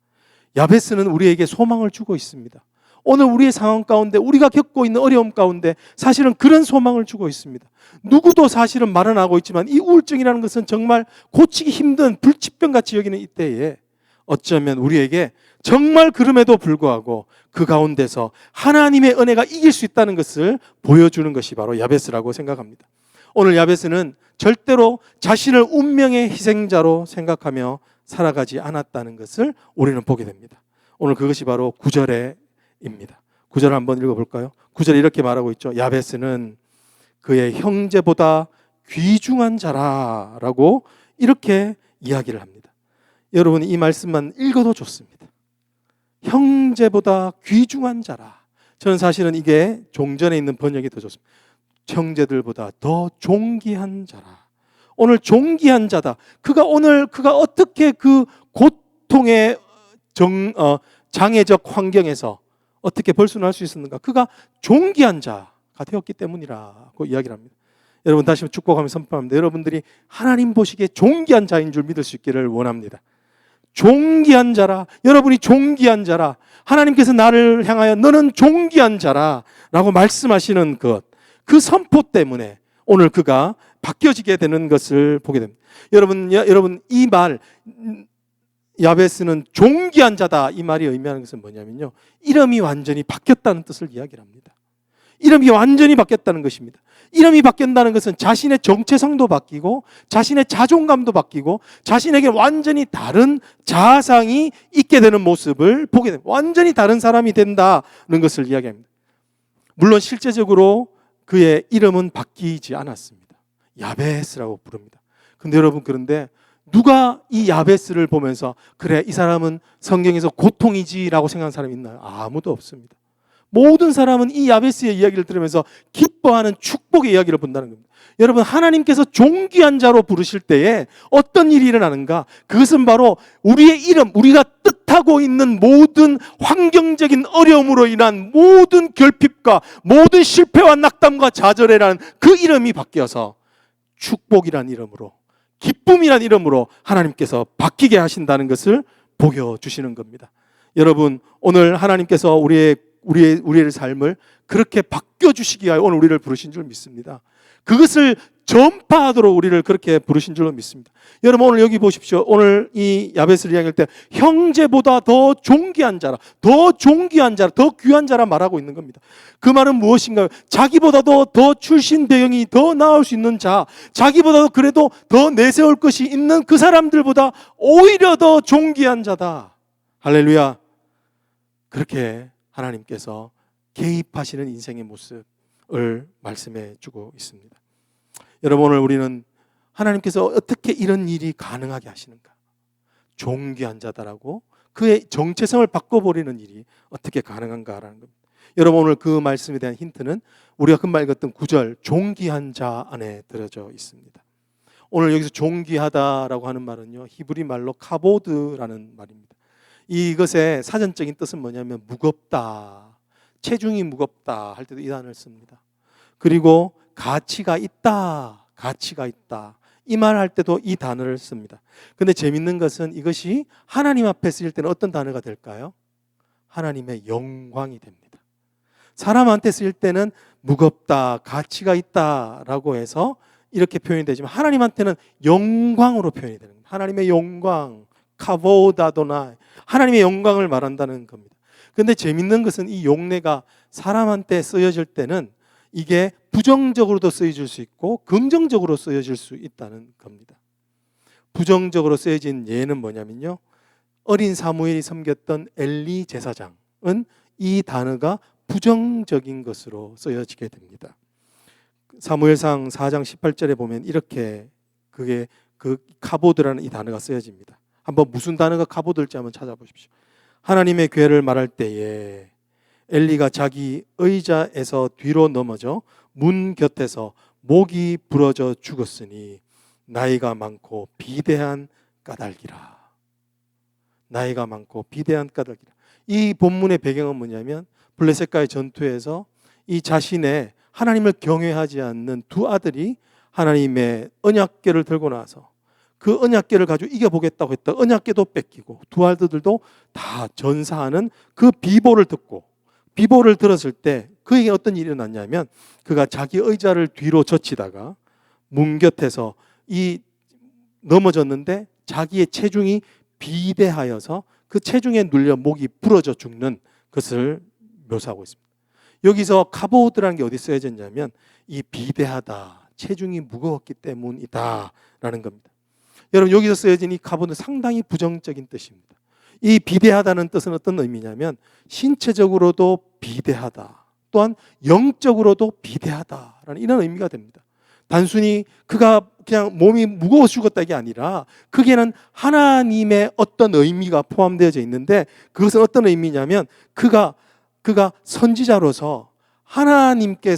야베스는 우리에게 소망을 주고 있습니다. 오늘 우리의 상황 가운데, 우리가 겪고 있는 어려움 가운데 사실은 그런 소망을 주고 있습니다. 누구도 사실은 말은 하고 있지만 이 우울증이라는 것은 정말 고치기 힘든 불치병같이 여기는 이때에 어쩌면 우리에게 정말 그럼에도 불구하고 그 가운데서 하나님의 은혜가 이길 수 있다는 것을 보여주는 것이 바로 야베스라고 생각합니다. 오늘 야베스는 절대로 자신을 운명의 희생자로 생각하며 살아가지 않았다는 것을 우리는 보게 됩니다. 오늘 그것이 바로 9절입니다. 9절 한번 읽어볼까요? 9절에 이렇게 말하고 있죠. 야베스는 그의 형제보다 귀중한 자라라고 이렇게 이야기를 합니다. 여러분, 이 말씀만 읽어도 좋습니다. 형제보다 귀중한 자라. 저는 사실은 이게 종전에 있는 번역이 더 좋습니다. 형제들보다 더 존귀한 자라. 오늘 존귀한 자다. 그가 어떻게 그 고통의 장애적 환경에서 어떻게 벌순할 수 있었는가? 그가 존귀한 자가 되었기 때문이라고 이야기를 합니다. 여러분, 다시 한번 축복하며 선포합니다. 여러분들이 하나님 보시기에 존귀한 자인 줄 믿을 수 있기를 원합니다. 존귀한 자라. 여러분이 존귀한 자라. 하나님께서 나를 향하여 너는 존귀한 자라 라고 말씀하시는 것, 그 선포 때문에 오늘 그가 바뀌어지게 되는 것을 보게 됩니다. 여러분 이 말, 야베스는 존귀한 자다, 이 말이 의미하는 것은 뭐냐면요, 이름이 완전히 바뀌었다는 뜻을 이야기를 합니다. 이름이 완전히 바뀌었다는 것입니다. 이름이 바뀐다는 것은 자신의 정체성도 바뀌고 자신의 자존감도 바뀌고 자신에게 완전히 다른 자아상이 있게 되는 모습을 보게 됩니다. 완전히 다른 사람이 된다는 것을 이야기합니다. 물론 실제적으로 그의 이름은 바뀌지 않았습니다. 야베스라고 부릅니다. 근데 여러분, 그런데 누가 이 야베스를 보면서 그래, 이 사람은 성경에서 고통이지라고 생각하는 사람이 있나요? 아무도 없습니다. 모든 사람은 이 야베스의 이야기를 들으면서 기뻐하는 축복의 이야기를 본다는 겁니다. 여러분, 하나님께서 존귀한 자로 부르실 때에 어떤 일이 일어나는가? 그것은 바로 우리의 이름, 우리가 뜻하고 있는 모든 환경적인 어려움으로 인한 모든 결핍과 모든 실패와 낙담과 좌절이라는 그 이름이 바뀌어서 축복이라는 이름으로, 기쁨이라는 이름으로 하나님께서 바뀌게 하신다는 것을 보여주시는 겁니다. 여러분, 오늘 하나님께서 우리의 삶을 그렇게 바뀌어주시기 위하여 오늘 우리를 부르신 줄 믿습니다. 그것을 전파하도록 우리를 그렇게 부르신 줄로 믿습니다. 여러분 오늘 여기 보십시오. 오늘 이 야베스를 이야기할 때 형제보다 더 존귀한 자라, 더 존귀한 자라, 더 귀한 자라 말하고 있는 겁니다. 그 말은 무엇인가요? 자기보다도 더 출신 배경이 더 나을 수 있는 자, 자기보다도 그래도 더 내세울 것이 있는 그 사람들보다 오히려 더 존귀한 자다. 할렐루야. 그렇게 하나님께서 개입하시는 인생의 모습을 말씀해 주고 있습니다. 여러분 오늘 우리는 하나님께서 어떻게 이런 일이 가능하게 하시는가? 존귀한 자다라고 그의 정체성을 바꿔버리는 일이 어떻게 가능한가라는 겁니다. 여러분 오늘 그 말씀에 대한 힌트는 우리가 금방 읽었던 9절 존귀한 자 안에 들어져 있습니다. 오늘 여기서 존귀하다라고 하는 말은요, 히브리 말로 카보드라는 말입니다. 이것의 사전적인 뜻은 뭐냐면 무겁다, 체중이 무겁다 할 때도 이 단어를 씁니다. 그리고 가치가 있다, 가치가 있다 이 말 할 때도 이 단어를 씁니다. 근데 재밌는 것은 이것이 하나님 앞에 쓰일 때는 어떤 단어가 될까요? 하나님의 영광이 됩니다. 사람한테 쓰일 때는 무겁다, 가치가 있다라고 해서 이렇게 표현이 되지만 하나님한테는 영광으로 표현이 되는 겁니다. 하나님의 영광, 카보다도나 하나님의 영광을 말한다는 겁니다. 근데 재밌는 것은 이 용례가 사람한테 쓰여질 때는 이게 부정적으로도 쓰여질 수 있고 긍정적으로 쓰여질 수 있다는 겁니다. 부정적으로 쓰여진 예는 뭐냐면요, 어린 사무엘이 섬겼던 엘리 제사장은 이 단어가 부정적인 것으로 쓰여지게 됩니다. 사무엘상 4장 18절에 보면 이렇게 그게 그 카보드라는 이 단어가 쓰여집니다. 한번 무슨 단어가 카보드일지 한번 찾아보십시오. 하나님의 괴를 말할 때에 엘리가 자기 의자에서 뒤로 넘어져 문 곁에서 목이 부러져 죽었으니 나이가 많고 비대한 까닭이라. 나이가 많고 비대한 까닭이라. 이 본문의 배경은 뭐냐면 블레셋과의 전투에서 이 자신의 하나님을 경외하지 않는 두 아들이 하나님의 언약궤를 들고 나서 그 언약궤를 가지고 이겨보겠다고 했다. 언약궤도 뺏기고 두 아들들도 다 전사하는 그 비보를 듣고, 비보를 들었을 때 그에게 어떤 일이 일어났냐면 그가 자기 의자를 뒤로 젖히다가 문 곁에서 이 넘어졌는데 자기의 체중이 비대하여서 그 체중에 눌려 목이 부러져 죽는 것을 묘사하고 있습니다. 여기서 카보드라는 게 어디 쓰여졌냐면 이 비대하다, 체중이 무거웠기 때문이다 라는 겁니다. 여러분 여기서 쓰여진 이 카보드는 상당히 부정적인 뜻입니다. 이 비대하다는 뜻은 어떤 의미냐면 신체적으로도 비대하다, 또한 영적으로도 비대하다라는 이런 의미가 됩니다. 단순히 그가 그냥 몸이 무거워 죽었다 게 아니라 그게는 하나님의 어떤 의미가 포함되어져 있는데, 그것은 어떤 의미냐면 그가 선지자로서 하나님께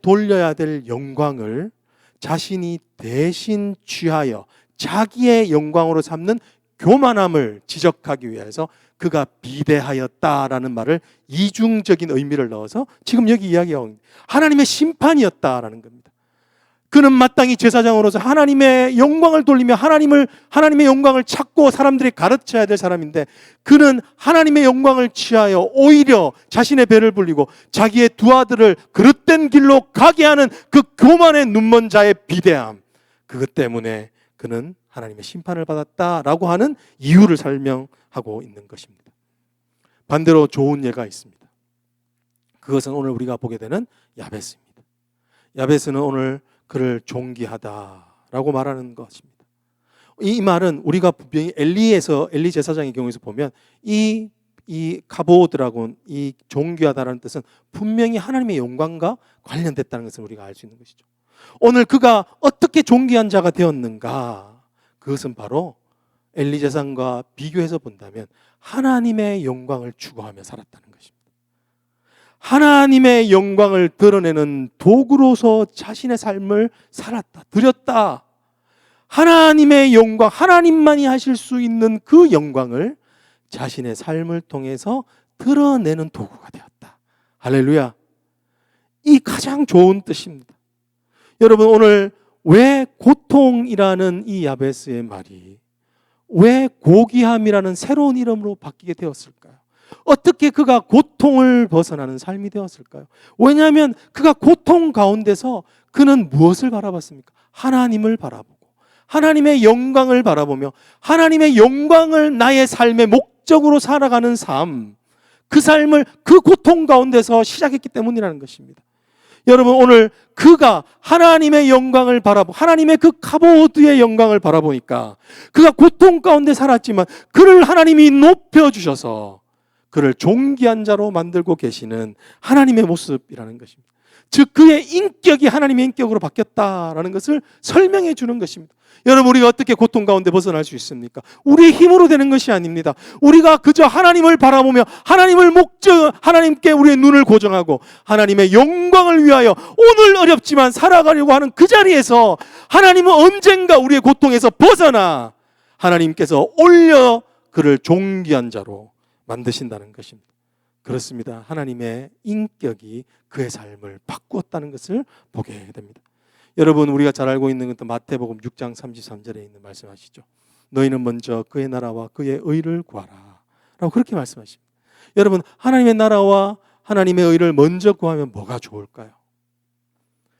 돌려야 될 영광을 자신이 대신 취하여 자기의 영광으로 삼는 교만함을 지적하기 위해서 그가 비대하였다라는 말을 이중적인 의미를 넣어서 지금 여기 이야기하고 있는 하나님의 심판이었다라는 겁니다. 그는 마땅히 제사장으로서 하나님의 영광을 돌리며 하나님의 영광을 찾고 사람들이 가르쳐야 될 사람인데, 그는 하나님의 영광을 취하여 오히려 자신의 배를 불리고 자기의 두 아들을 그릇된 길로 가게 하는 그 교만의 눈먼 자의 비대함, 그것 때문에 그는 하나님의 심판을 받았다라고 하는 이유를 설명하고 있는 것입니다. 반대로 좋은 예가 있습니다. 그것은 오늘 우리가 보게 되는 야베스입니다. 야베스는 오늘 그를 존귀하다라고 말하는 것입니다. 이 말은 우리가 분명히 엘리 제사장의 경우에서 보면 이 카보드라고 이 존귀하다라는 뜻은 분명히 하나님의 영광과 관련됐다는 것을 우리가 알 수 있는 것이죠. 오늘 그가 어떻게 존귀한 자가 되었는가? 그것은 바로 엘리 제사장과 비교해서 본다면 하나님의 영광을 추구하며 살았다는 것입니다. 하나님의 영광을 드러내는 도구로서 자신의 삶을 살았다, 드렸다. 하나님의 영광, 하나님만이 하실 수 있는 그 영광을 자신의 삶을 통해서 드러내는 도구가 되었다. 할렐루야. 이 가장 좋은 뜻입니다. 여러분 오늘 왜 고통이라는 이 야베스의 말이 왜 고귀함이라는 새로운 이름으로 바뀌게 되었을까요? 어떻게 그가 고통을 벗어나는 삶이 되었을까요? 왜냐하면 그가 고통 가운데서 그는 무엇을 바라봤습니까? 하나님을 바라보고 하나님의 영광을 바라보며 하나님의 영광을 나의 삶의 목적으로 살아가는 삶, 그 삶을 그 고통 가운데서 시작했기 때문이라는 것입니다. 여러분, 오늘 그가 하나님의 영광을 바라보고 하나님의 그 카보드의 영광을 바라보니까 그가 고통 가운데 살았지만 그를 하나님이 높여주셔서 그를 존귀한 자로 만들고 계시는 하나님의 모습이라는 것입니다. 즉 그의 인격이 하나님의 인격으로 바뀌었다라는 것을 설명해 주는 것입니다. 여러분, 우리가 어떻게 고통 가운데 벗어날 수 있습니까? 우리의 힘으로 되는 것이 아닙니다. 우리가 그저 하나님을 바라보며 하나님께 우리의 눈을 고정하고 하나님의 영광을 위하여 오늘 어렵지만 살아가려고 하는 그 자리에서 하나님은 언젠가 우리의 고통에서 벗어나 하나님께서 올려 그를 존귀한 자로 만드신다는 것입니다. 그렇습니다. 하나님의 인격이 그의 삶을 바꾸었다는 것을 보게 됩니다. 여러분, 우리가 잘 알고 있는 것도 마태복음 6장 33절에 있는 말씀하시죠. 너희는 먼저 그의 나라와 그의 의를 구하라 라고 그렇게 말씀하십니다. 여러분, 하나님의 나라와 하나님의 의를 먼저 구하면 뭐가 좋을까요?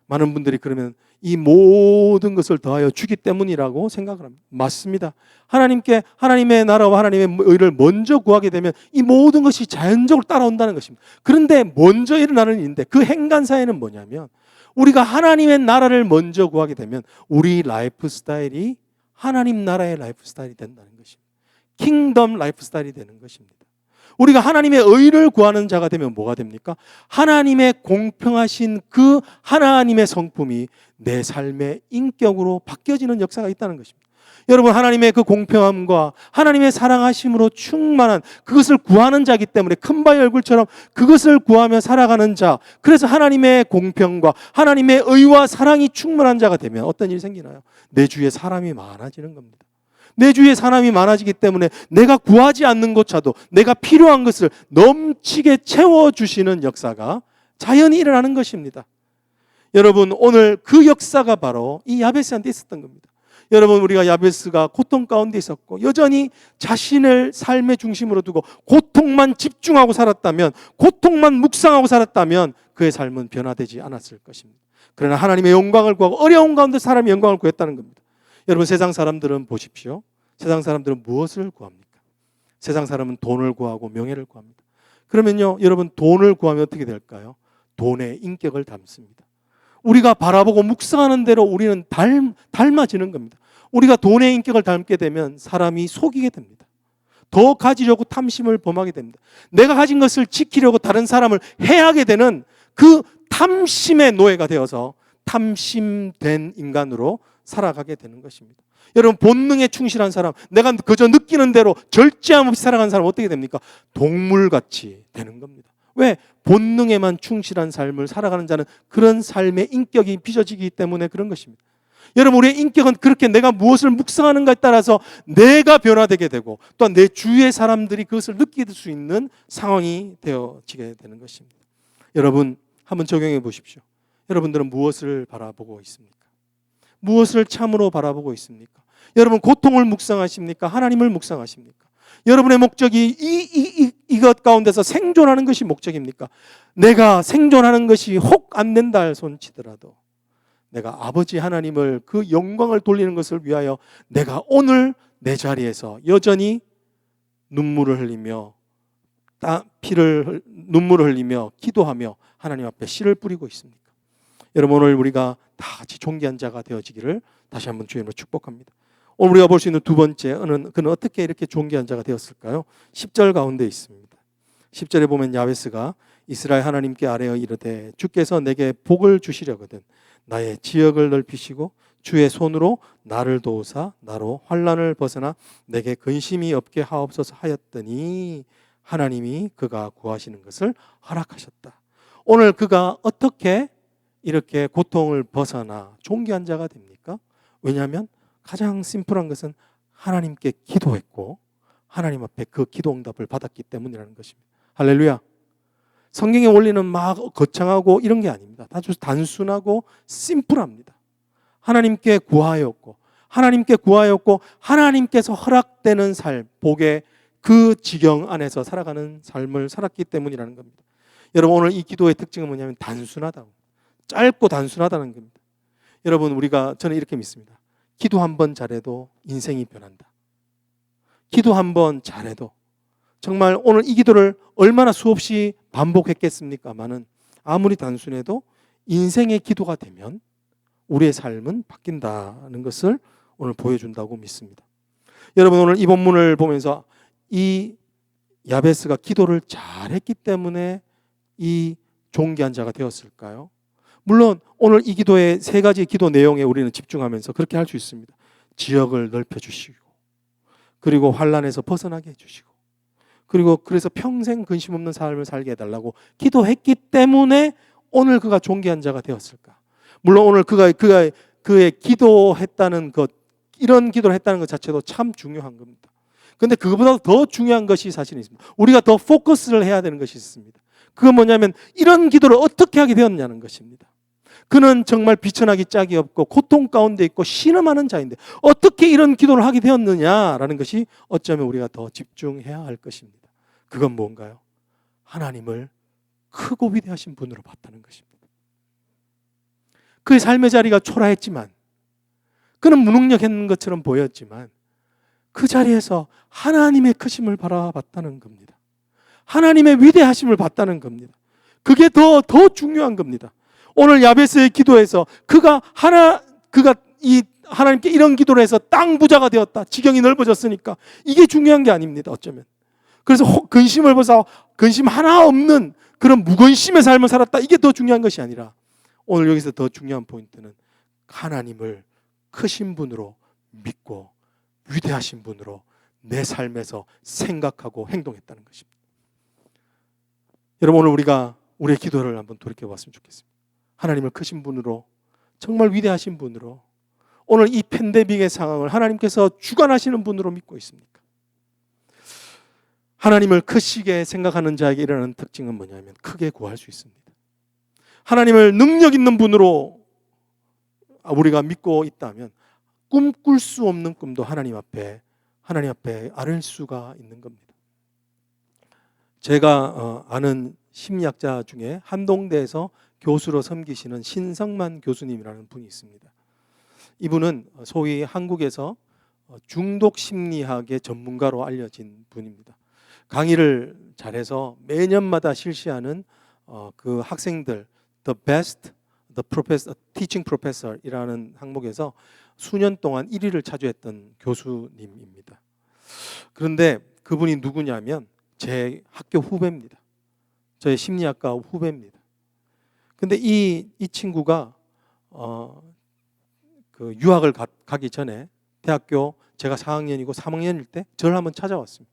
많은 분들이 그러면 이 모든 것을 더하여 주기 때문이라고 생각을 합니다. 맞습니다. 하나님의 나라와 하나님의 의를 먼저 구하게 되면 이 모든 것이 자연적으로 따라온다는 것입니다. 그런데 먼저 일어나는 일인데 그 행간사에는 뭐냐면 우리가 하나님의 나라를 먼저 구하게 되면 우리 라이프 스타일이 하나님 나라의 라이프 스타일이 된다는 것입니다. 킹덤 라이프 스타일이 되는 것입니다. 우리가 하나님의 의를 구하는 자가 되면 뭐가 됩니까? 하나님의 공평하신 그 하나님의 성품이 내 삶의 인격으로 바뀌어지는 역사가 있다는 것입니다. 여러분, 하나님의 그 공평함과 하나님의 사랑하심으로 충만한 그것을 구하는 자이기 때문에 큰 바의 얼굴처럼 그것을 구하며 살아가는 자, 그래서 하나님의 공평과 하나님의 의와 사랑이 충만한 자가 되면 어떤 일이 생기나요? 내 주위에 사람이 많아지는 겁니다. 내 주위에 사람이 많아지기 때문에 내가 구하지 않는 것조차도 내가 필요한 것을 넘치게 채워주시는 역사가 자연히 일어나는 것입니다. 여러분, 오늘 그 역사가 바로 이 야베스한테 있었던 겁니다. 여러분, 우리가 야베스가 고통 가운데 있었고 여전히 자신을 삶의 중심으로 두고 고통만 집중하고 살았다면, 고통만 묵상하고 살았다면 그의 삶은 변화되지 않았을 것입니다. 그러나 하나님의 영광을 구하고 어려운 가운데 사람의 영광을 구했다는 겁니다. 여러분, 세상 사람들은 보십시오. 세상 사람들은 무엇을 구합니까? 세상 사람은 돈을 구하고 명예를 구합니다. 그러면요, 여러분, 돈을 구하면 어떻게 될까요? 돈의 인격을 담습니다. 우리가 바라보고 묵상하는 대로 우리는 닮아지는 겁니다. 우리가 돈의 인격을 닮게 되면 사람이 속이게 됩니다. 더 가지려고 탐심을 범하게 됩니다. 내가 가진 것을 지키려고 다른 사람을 해하게 되는 그 탐심의 노예가 되어서 탐심된 인간으로 살아가게 되는 것입니다. 여러분, 본능에 충실한 사람, 내가 그저 느끼는 대로 절제함 없이 살아가는 사람은 어떻게 됩니까? 동물같이 되는 겁니다. 왜? 본능에만 충실한 삶을 살아가는 자는 그런 삶의 인격이 빚어지기 때문에 그런 것입니다. 여러분, 우리의 인격은 그렇게 내가 무엇을 묵상하는가에 따라서 내가 변화되게 되고 또한 내 주위의 사람들이 그것을 느낄 수 있는 상황이 되어지게 되는 것입니다. 여러분, 한번 적용해 보십시오. 여러분들은 무엇을 바라보고 있습니까? 무엇을 참으로 바라보고 있습니까? 여러분, 고통을 묵상하십니까? 하나님을 묵상하십니까? 여러분의 목적이 이것 가운데서 생존하는 것이 목적입니까? 내가 생존하는 것이 혹 안 된다 할 손치더라도 내가 아버지 하나님을 그 영광을 돌리는 것을 위하여 내가 오늘 내 자리에서 여전히 눈물을 흘리며 눈물을 흘리며 기도하며 하나님 앞에 씨를 뿌리고 있습니까? 여러분, 오늘 우리가 다 같이 존귀한 자가 되어지기를 다시 한번 주님으로 축복합니다. 오늘 우리가 볼 수 있는 두 번째, 그는 어떻게 이렇게 존귀한 자가 되었을까요? 10절 가운데 있습니다. 10절에 보면 야베스가 이스라엘 하나님께 아뢰어 이르되 주께서 내게 복을 주시려거든 나의 지역을 넓히시고 주의 손으로 나를 도우사 나로 환난을 벗어나 내게 근심이 없게 하옵소서 하였더니 하나님이 그가 구하시는 것을 허락하셨다. 오늘 그가 어떻게 이렇게 고통을 벗어나 존귀한 자가 됩니까? 왜냐하면 가장 심플한 것은 하나님께 기도했고 하나님 앞에 그 기도 응답을 받았기 때문이라는 것입니다. 할렐루야. 성경의 원리는 막 거창하고 이런 게 아닙니다. 아주 단순하고 심플합니다. 하나님께 구하였고 하나님께서 허락되는 삶, 복의 그 지경 안에서 살아가는 삶을 살았기 때문이라는 겁니다. 여러분, 오늘 이 기도의 특징은 뭐냐면 단순하다. 짧고 단순하다는 겁니다. 여러분, 저는 이렇게 믿습니다. 기도 한 번 잘해도 인생이 변한다. 기도 한 번 잘해도, 정말 오늘 이 기도를 얼마나 수없이 반복했겠습니까마는 아무리 단순해도 인생의 기도가 되면 우리의 삶은 바뀐다는 것을 오늘 보여준다고 믿습니다. 여러분, 오늘 이 본문을 보면서 이 야베스가 기도를 잘했기 때문에 이 존귀한 자가 되었을까요? 물론 오늘 이 기도의 세 가지 기도 내용에 우리는 집중하면서 그렇게 할 수 있습니다. 지역을 넓혀주시고, 그리고 환난에서 벗어나게 해주시고, 그리고 그래서 평생 근심 없는 삶을 살게 해달라고 기도했기 때문에 오늘 그가 존귀한 자가 되었을까? 물론 오늘 그의 기도했다는 것, 이런 기도를 했다는 것 자체도 참 중요한 겁니다. 그런데 그거보다 더 중요한 것이 사실은 있습니다. 우리가 더 포커스를 해야 되는 것이 있습니다. 그건 뭐냐면 이런 기도를 어떻게 하게 되었냐는 것입니다. 그는 정말 비천하기 짝이 없고 고통 가운데 있고 신음하는 자인데 어떻게 이런 기도를 하게 되었느냐라는 것이 어쩌면 우리가 더 집중해야 할 것입니다. 그건 뭔가요? 하나님을 크고 위대하신 분으로 봤다는 것입니다. 그의 삶의 자리가 초라했지만, 그는 무능력했는 것처럼 보였지만 그 자리에서 하나님의 크심을 바라봤다는 겁니다. 하나님의 위대하심을 봤다는 겁니다. 그게 더 중요한 겁니다. 오늘 야베스의 기도에서 그가 하나님께 이런 기도를 해서 땅 부자가 되었다. 지경이 넓어졌으니까 이게 중요한 게 아닙니다. 어쩌면. 그래서 근심을 벗어 근심 하나 없는 그런 무근심의 삶을 살았다. 이게 더 중요한 것이 아니라 오늘 여기서 더 중요한 포인트는 하나님을 크신 분으로 믿고 위대하신 분으로 내 삶에서 생각하고 행동했다는 것입니다. 여러분, 오늘 우리가 우리의 기도를 한번 돌이켜 봤으면 좋겠습니다. 하나님을 크신 분으로, 정말 위대하신 분으로, 오늘 이 팬데믹의 상황을 하나님께서 주관하시는 분으로 믿고 있습니까? 하나님을 크시게 생각하는 자에게 일어나는 특징은 뭐냐면 크게 구할 수 있습니다. 하나님을 능력 있는 분으로 우리가 믿고 있다면 꿈꿀 수 없는 꿈도 하나님 앞에 아를 수가 있는 겁니다. 제가 아는 심리학자 중에 한동대에서 교수로 섬기시는 신성만 교수님이라는 분이 있습니다. 이분은 소위 한국에서 중독 심리학의 전문가로 알려진 분입니다. 강의를 잘해서 매년마다 실시하는 그 학생들 The Best Teaching Professor이라는 항목에서 수년 동안 1위를 차지했던 교수님입니다. 그런데 그분이 누구냐면 제 학교 후배입니다. 저의 심리학과 후배입니다. 근데 이 친구가 그 유학을 가기 전에 대학교 제가 4학년이고 3학년일 때 저를 한번 찾아왔습니다.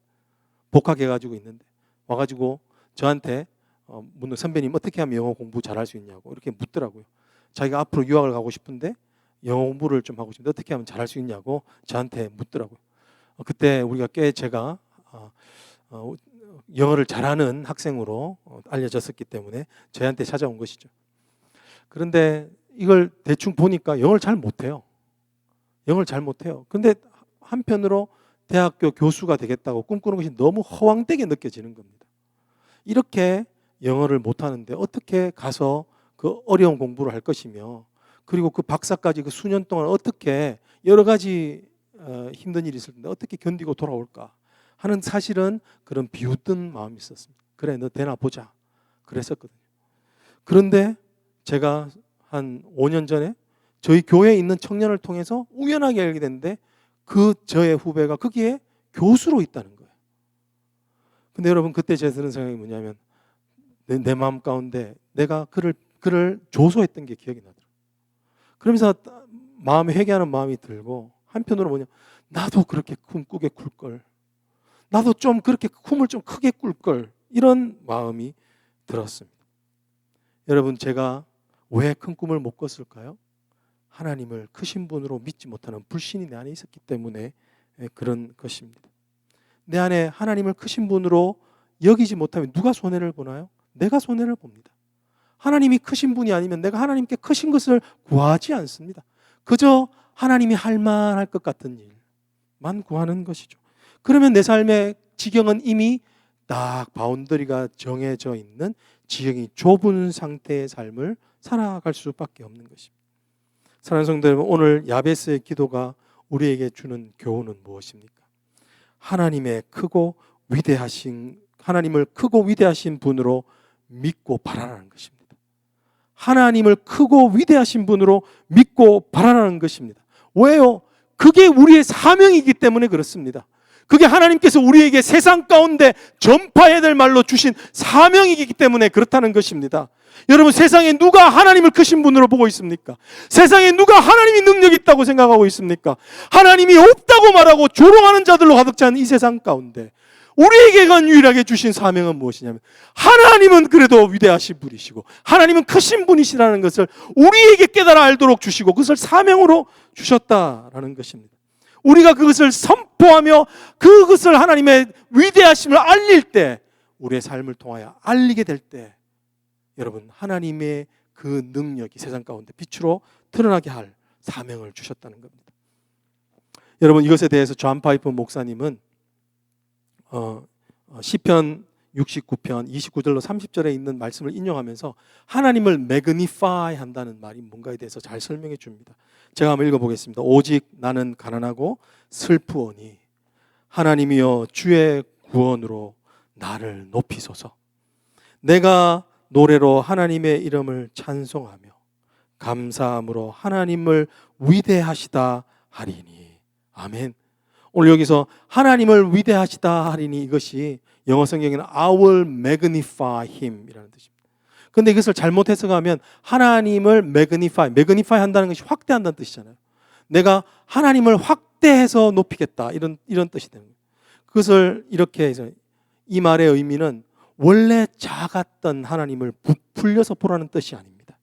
복학해가지고 있는데 와가지고 저한테 묻는, 선배님 어떻게 하면 영어 공부 잘할 수 있냐고 이렇게 묻더라고요. 자기가 앞으로 유학을 가고 싶은데 영어 공부를 좀 하고 싶은데 어떻게 하면 잘할 수 있냐고 저한테 묻더라고요. 그때 제가 영어를 잘하는 학생으로 알려졌었기 때문에 저한테 찾아온 것이죠. 그런데 이걸 대충 보니까 영어를 잘 못해요. 그런데 한편으로 대학교 교수가 되겠다고 꿈꾸는 것이 너무 허황되게 느껴지는 겁니다. 이렇게 영어를 못하는데 어떻게 가서 그 어려운 공부를 할 것이며, 그리고 그 박사까지 그 수년 동안 어떻게 여러 가지 힘든 일이 있을 텐데 어떻게 견디고 돌아올까 하는, 사실은 그런 비웃던 마음이 있었습니다. 그래, 너 되나 보자 그랬었거든요. 그런데 제가 한 5년 전에 저희 교회에 있는 청년을 통해서 우연하게 알게 됐는데 저의 후배가 거기에 교수로 있다는 거예요. 근데 여러분, 그때 제 드는 생각이 뭐냐면 내 마음 가운데 내가 그를 조소했던 게 기억이 나더라고요. 그러면서 마음에 회개하는 마음이 들고, 한편으로 나도 그렇게 꿈꾸게 꿀걸, 나도 좀 그렇게 꿈을 좀 크게 꿀걸, 이런 마음이 들었습니다. 여러분, 제가 왜 큰 꿈을 못 꿨을까요? 하나님을 크신 분으로 믿지 못하는 불신이 내 안에 있었기 때문에 그런 것입니다. 내 안에 하나님을 크신 분으로 여기지 못하면 누가 손해를 보나요? 내가 손해를 봅니다. 하나님이 크신 분이 아니면 내가 하나님께 크신 것을 구하지 않습니다. 그저 하나님이 할 만할 것 같은 일만 구하는 것이죠. 그러면 내 삶의 지경은 이미 딱 바운더리가 정해져 있는, 지경이 좁은 상태의 삶을 살아갈 수밖에 없는 것입니다. 사랑하는 성도 여러분, 오늘 야베스의 기도가 우리에게 주는 교훈은 무엇입니까? 하나님의 크고 위대하신, 하나님을 크고 위대하신 분으로 믿고 바라라는 것입니다. 하나님을 크고 위대하신 분으로 믿고 바라라는 것입니다. 왜요? 그게 우리의 사명이기 때문에 그렇습니다. 그게 하나님께서 우리에게 세상 가운데 전파해야 될 말로 주신 사명이기 때문에 그렇다는 것입니다. 여러분, 세상에 누가 하나님을 크신 분으로 보고 있습니까? 세상에 누가 하나님이 능력이 있다고 생각하고 있습니까? 하나님이 없다고 말하고 조롱하는 자들로 가득 찬 이 세상 가운데 우리에게만 유일하게 주신 사명은 무엇이냐면, 하나님은 그래도 위대하신 분이시고 하나님은 크신 분이시라는 것을 우리에게 깨달아 알도록 주시고 그것을 사명으로 주셨다라는 것입니다. 우리가 그것을 선포하며 그것을 하나님의 위대하심을 알릴 때, 우리의 삶을 통하여 알리게 될 때, 여러분, 하나님의 그 능력이 세상 가운데 빛으로 드러나게 할 사명을 주셨다는 겁니다. 여러분, 이것에 대해서 존 파이프 목사님은 시편 69편 29절로 30절에 있는 말씀을 인용하면서 하나님을 매그니파이 한다는 말이 뭔가에 대해서 잘 설명해 줍니다. 제가 한번 읽어보겠습니다. 오직 나는 가난하고 슬프오니 하나님이여 주의 구원으로 나를 높이소서. 내가 노래로 하나님의 이름을 찬송하며 감사함으로 하나님을 위대하시다 하리니. 아멘. 오늘 여기서 하나님을 위대하시다 하리니, 이것이 영어 성경에는 I will magnify him 이라는 뜻입니다. 그런데 이것을 잘못 해석하면 하나님을 매그니파이 한다는 것이 확대한다는 뜻이잖아요. 내가 하나님을 확대해서 높이겠다, 이런 뜻이 되는 거예요. 그것을 이렇게 해서, 이 말의 의미는 원래 작았던 하나님을 부풀려서 보라는 뜻이 아닙니다.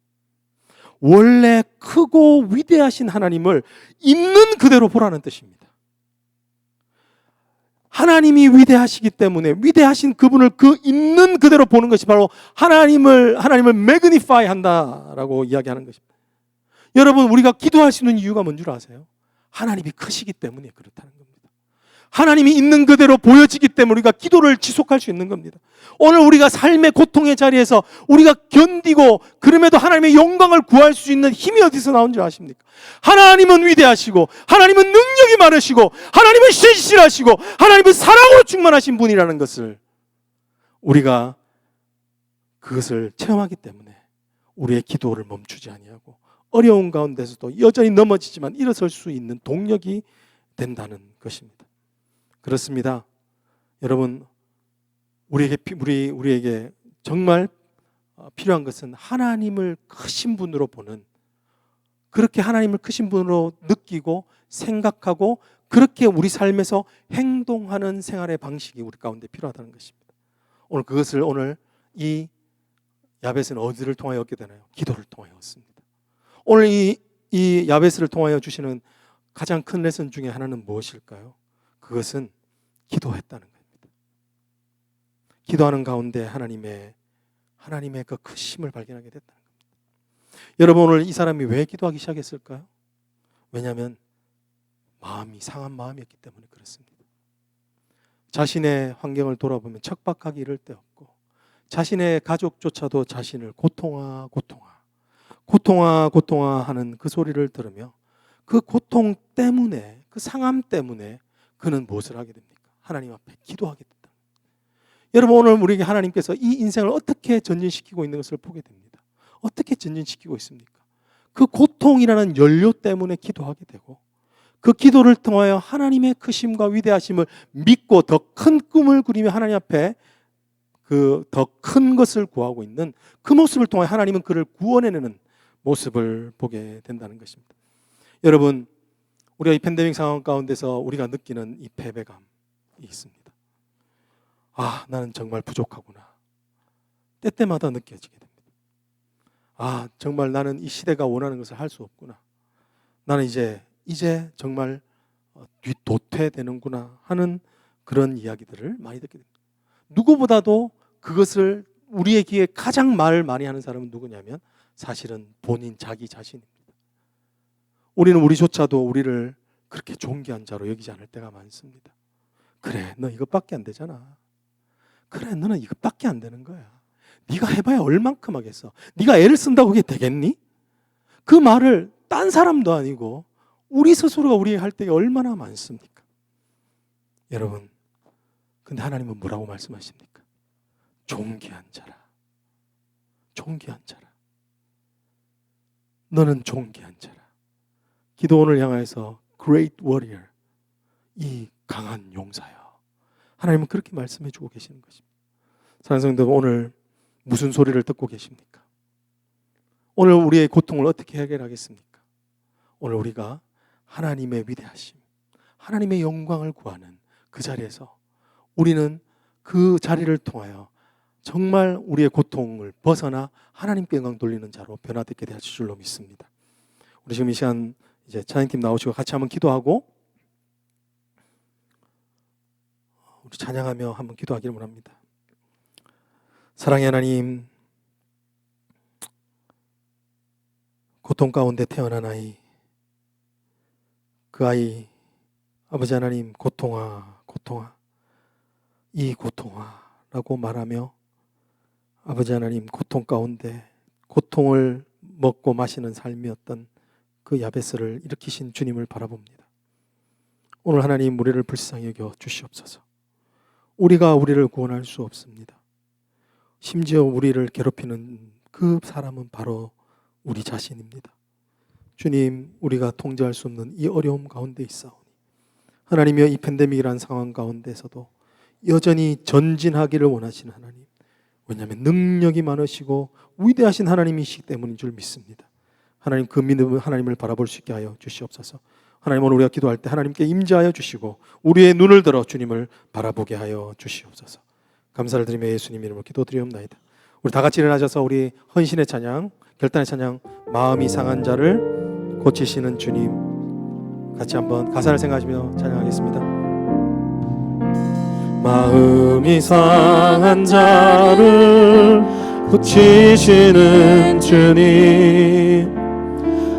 원래 크고 위대하신 하나님을 있는 그대로 보라는 뜻입니다. 하나님이 위대하시기 때문에 위대하신 그분을 그 있는 그대로 보는 것이 바로 하나님을 매그니파이 한다라고 이야기하는 것입니다. 여러분, 우리가 기도할 수 있는 이유가 뭔 줄 아세요? 하나님이 크시기 때문에 그렇다는 겁니다. 하나님이 있는 그대로 보여지기 때문에 우리가 기도를 지속할 수 있는 겁니다. 오늘 우리가 삶의 고통의 자리에서 우리가 견디고 그럼에도 하나님의 영광을 구할 수 있는 힘이 어디서 나온 줄 아십니까? 하나님은 위대하시고 하나님은 능력이 많으시고 하나님은 신실하시고 하나님은 사랑으로 충만하신 분이라는 것을 우리가 그것을 체험하기 때문에 우리의 기도를 멈추지 아니하고 어려운 가운데서도 여전히 넘어지지만 일어설 수 있는 동력이 된다는 것입니다. 그렇습니다. 여러분, 우리에게 정말 필요한 것은 하나님을 크신 분으로 보는, 그렇게 하나님을 크신 분으로 느끼고 생각하고 그렇게 우리 삶에서 행동하는 생활의 방식이 우리 가운데 필요하다는 것입니다. 오늘 이 야벳은 어디를 통하여 얻게 되나요? 기도를 통하여 얻습니다. 오늘 이 야벳을 통하여 주시는 가장 큰 레슨 중에 하나는 무엇일까요? 그것은 기도했다는 겁니다. 기도하는 가운데 하나님의 그 크심을 발견하게 됐다는 겁니다. 여러분, 오늘 이 사람이 왜 기도하기 시작했을까요? 왜냐하면 상한 마음이었기 때문에 그렇습니다. 자신의 환경을 돌아보면 척박하기 이를 데 없고, 자신의 가족조차도 자신을 고통아 하는 그 소리를 들으며 그 고통 때문에, 그 상함 때문에 그는 무엇을 하게 됩니까? 하나님 앞에 기도하게 됐다. 여러분, 오늘 우리에게 하나님께서 이 인생을 어떻게 전진시키고 있는 것을 보게 됩니다. 어떻게 전진시키고 있습니까? 그 고통이라는 연료 때문에 기도하게 되고, 그 기도를 통하여 하나님의 크심과 위대하심을 믿고 더 큰 꿈을 꾸리며 하나님 앞에 그 더 큰 것을 구하고 있는 그 모습을 통해 하나님은 그를 구원해내는 모습을 보게 된다는 것입니다. 여러분, 우리가 이 팬데믹 상황 가운데서 우리가 느끼는 이 패배감이 있습니다. 나는 정말 부족하구나. 때때마다 느껴지게 됩니다. 정말 나는 이 시대가 원하는 것을 할 수 없구나. 나는 이제 정말 도태되는구나 하는 그런 이야기들을 많이 듣게 됩니다. 누구보다도 그것을 우리의 귀에 가장 말을 많이 하는 사람은 누구냐면 사실은 자기 자신입니다. 우리는 우리조차도 우리를 그렇게 존귀한 자로 여기지 않을 때가 많습니다. 그래, 너 이것밖에 안 되잖아. 그래, 너는 이것밖에 안 되는 거야. 네가 해봐야 얼만큼 하겠어. 네가 애를 쓴다고 그게 되겠니? 그 말을 딴 사람도 아니고 우리 스스로가 우리에게 할 때가 얼마나 많습니까? 여러분, 근데 하나님은 뭐라고 말씀하십니까? 존귀한 자라. 존귀한 자라. 너는 존귀한 자라. 기도원을 향해서 Great Warrior, 이 강한 용사여. 하나님은 그렇게 말씀해 주고 계시는 것입니다. 사랑하는 성도, 오늘 무슨 소리를 듣고 계십니까? 오늘 우리의 고통을 어떻게 해결하겠습니까? 오늘 우리가 하나님의 위대하심, 하나님의 영광을 구하는 그 자리에서 우리는 그 자리를 통하여 정말 우리의 고통을 벗어나 하나님께 영광 돌리는 자로 변화되게 되실 줄로 믿습니다. 우리 지금 이 시간 이제 찬양팀 나오시고 같이 한번 기도하고 우리 찬양하며 한번 기도하기를 원합니다. 사랑의 하나님, 고통 가운데 태어난 아이, 그 아이, 아버지 하나님, 고통아, 고통아, 이 고통아라고 말하며 아버지 하나님, 고통 가운데 고통을 먹고 마시는 삶이었던 그 야베스를 일으키신 주님을 바라봅니다. 오늘 하나님, 우리를 불쌍히 여겨 주시옵소서. 우리가 우리를 구원할 수 없습니다. 심지어 우리를 괴롭히는 그 사람은 바로 우리 자신입니다. 주님, 우리가 통제할 수 없는 이 어려움 가운데 있사오니 하나님이여, 이 팬데믹이라는 상황 가운데서도 여전히 전진하기를 원하시는 하나님, 왜냐하면 능력이 많으시고 위대하신 하나님이시기 때문인 줄 믿습니다. 하나님, 그 믿음을 하나님을 바라볼 수 있게 하여 주시옵소서. 하나님, 오늘 우리가 기도할 때 하나님께 임재하여 주시고 우리의 눈을 들어 주님을 바라보게 하여 주시옵소서. 감사를 드리며 예수님 이름으로 기도드리옵나이다. 우리 다 같이 일어나셔서 우리 헌신의 찬양, 결단의 찬양, 마음이 상한 자를 고치시는 주님, 같이 한번 가사를 생각하시며 찬양하겠습니다. 마음이 상한 자를 고치시는 주님,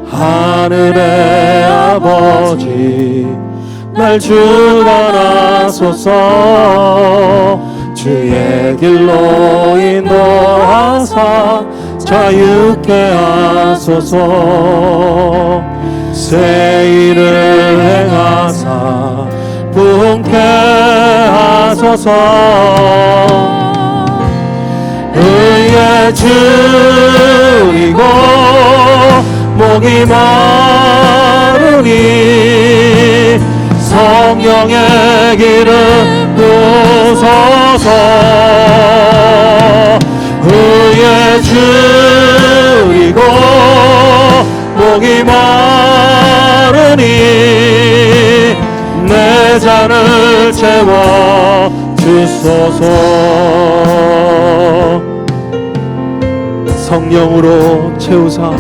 하늘의 아버지 날 주관하소서. 주의 길로 인도하사 자유케 하소서. 새 일을 행하사 부흥케 하소서. 의에 줄이고 목이 마르니 성령의 기름 부소서. 의에 줄이고 목이 마르니 내 잔을 채워 주소서. 성령으로 채우사,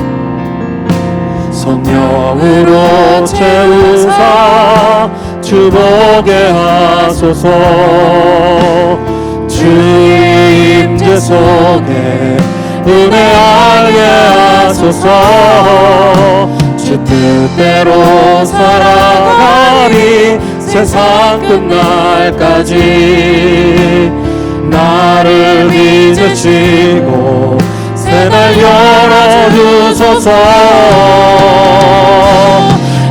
성령으로 채우사 주보게 하소서. 주의 임재 속에 은혜 알게 하소서. 주 뜻대로 살아가리 세상 끝날까지. 나를 믿으시고 새날 열어주소서.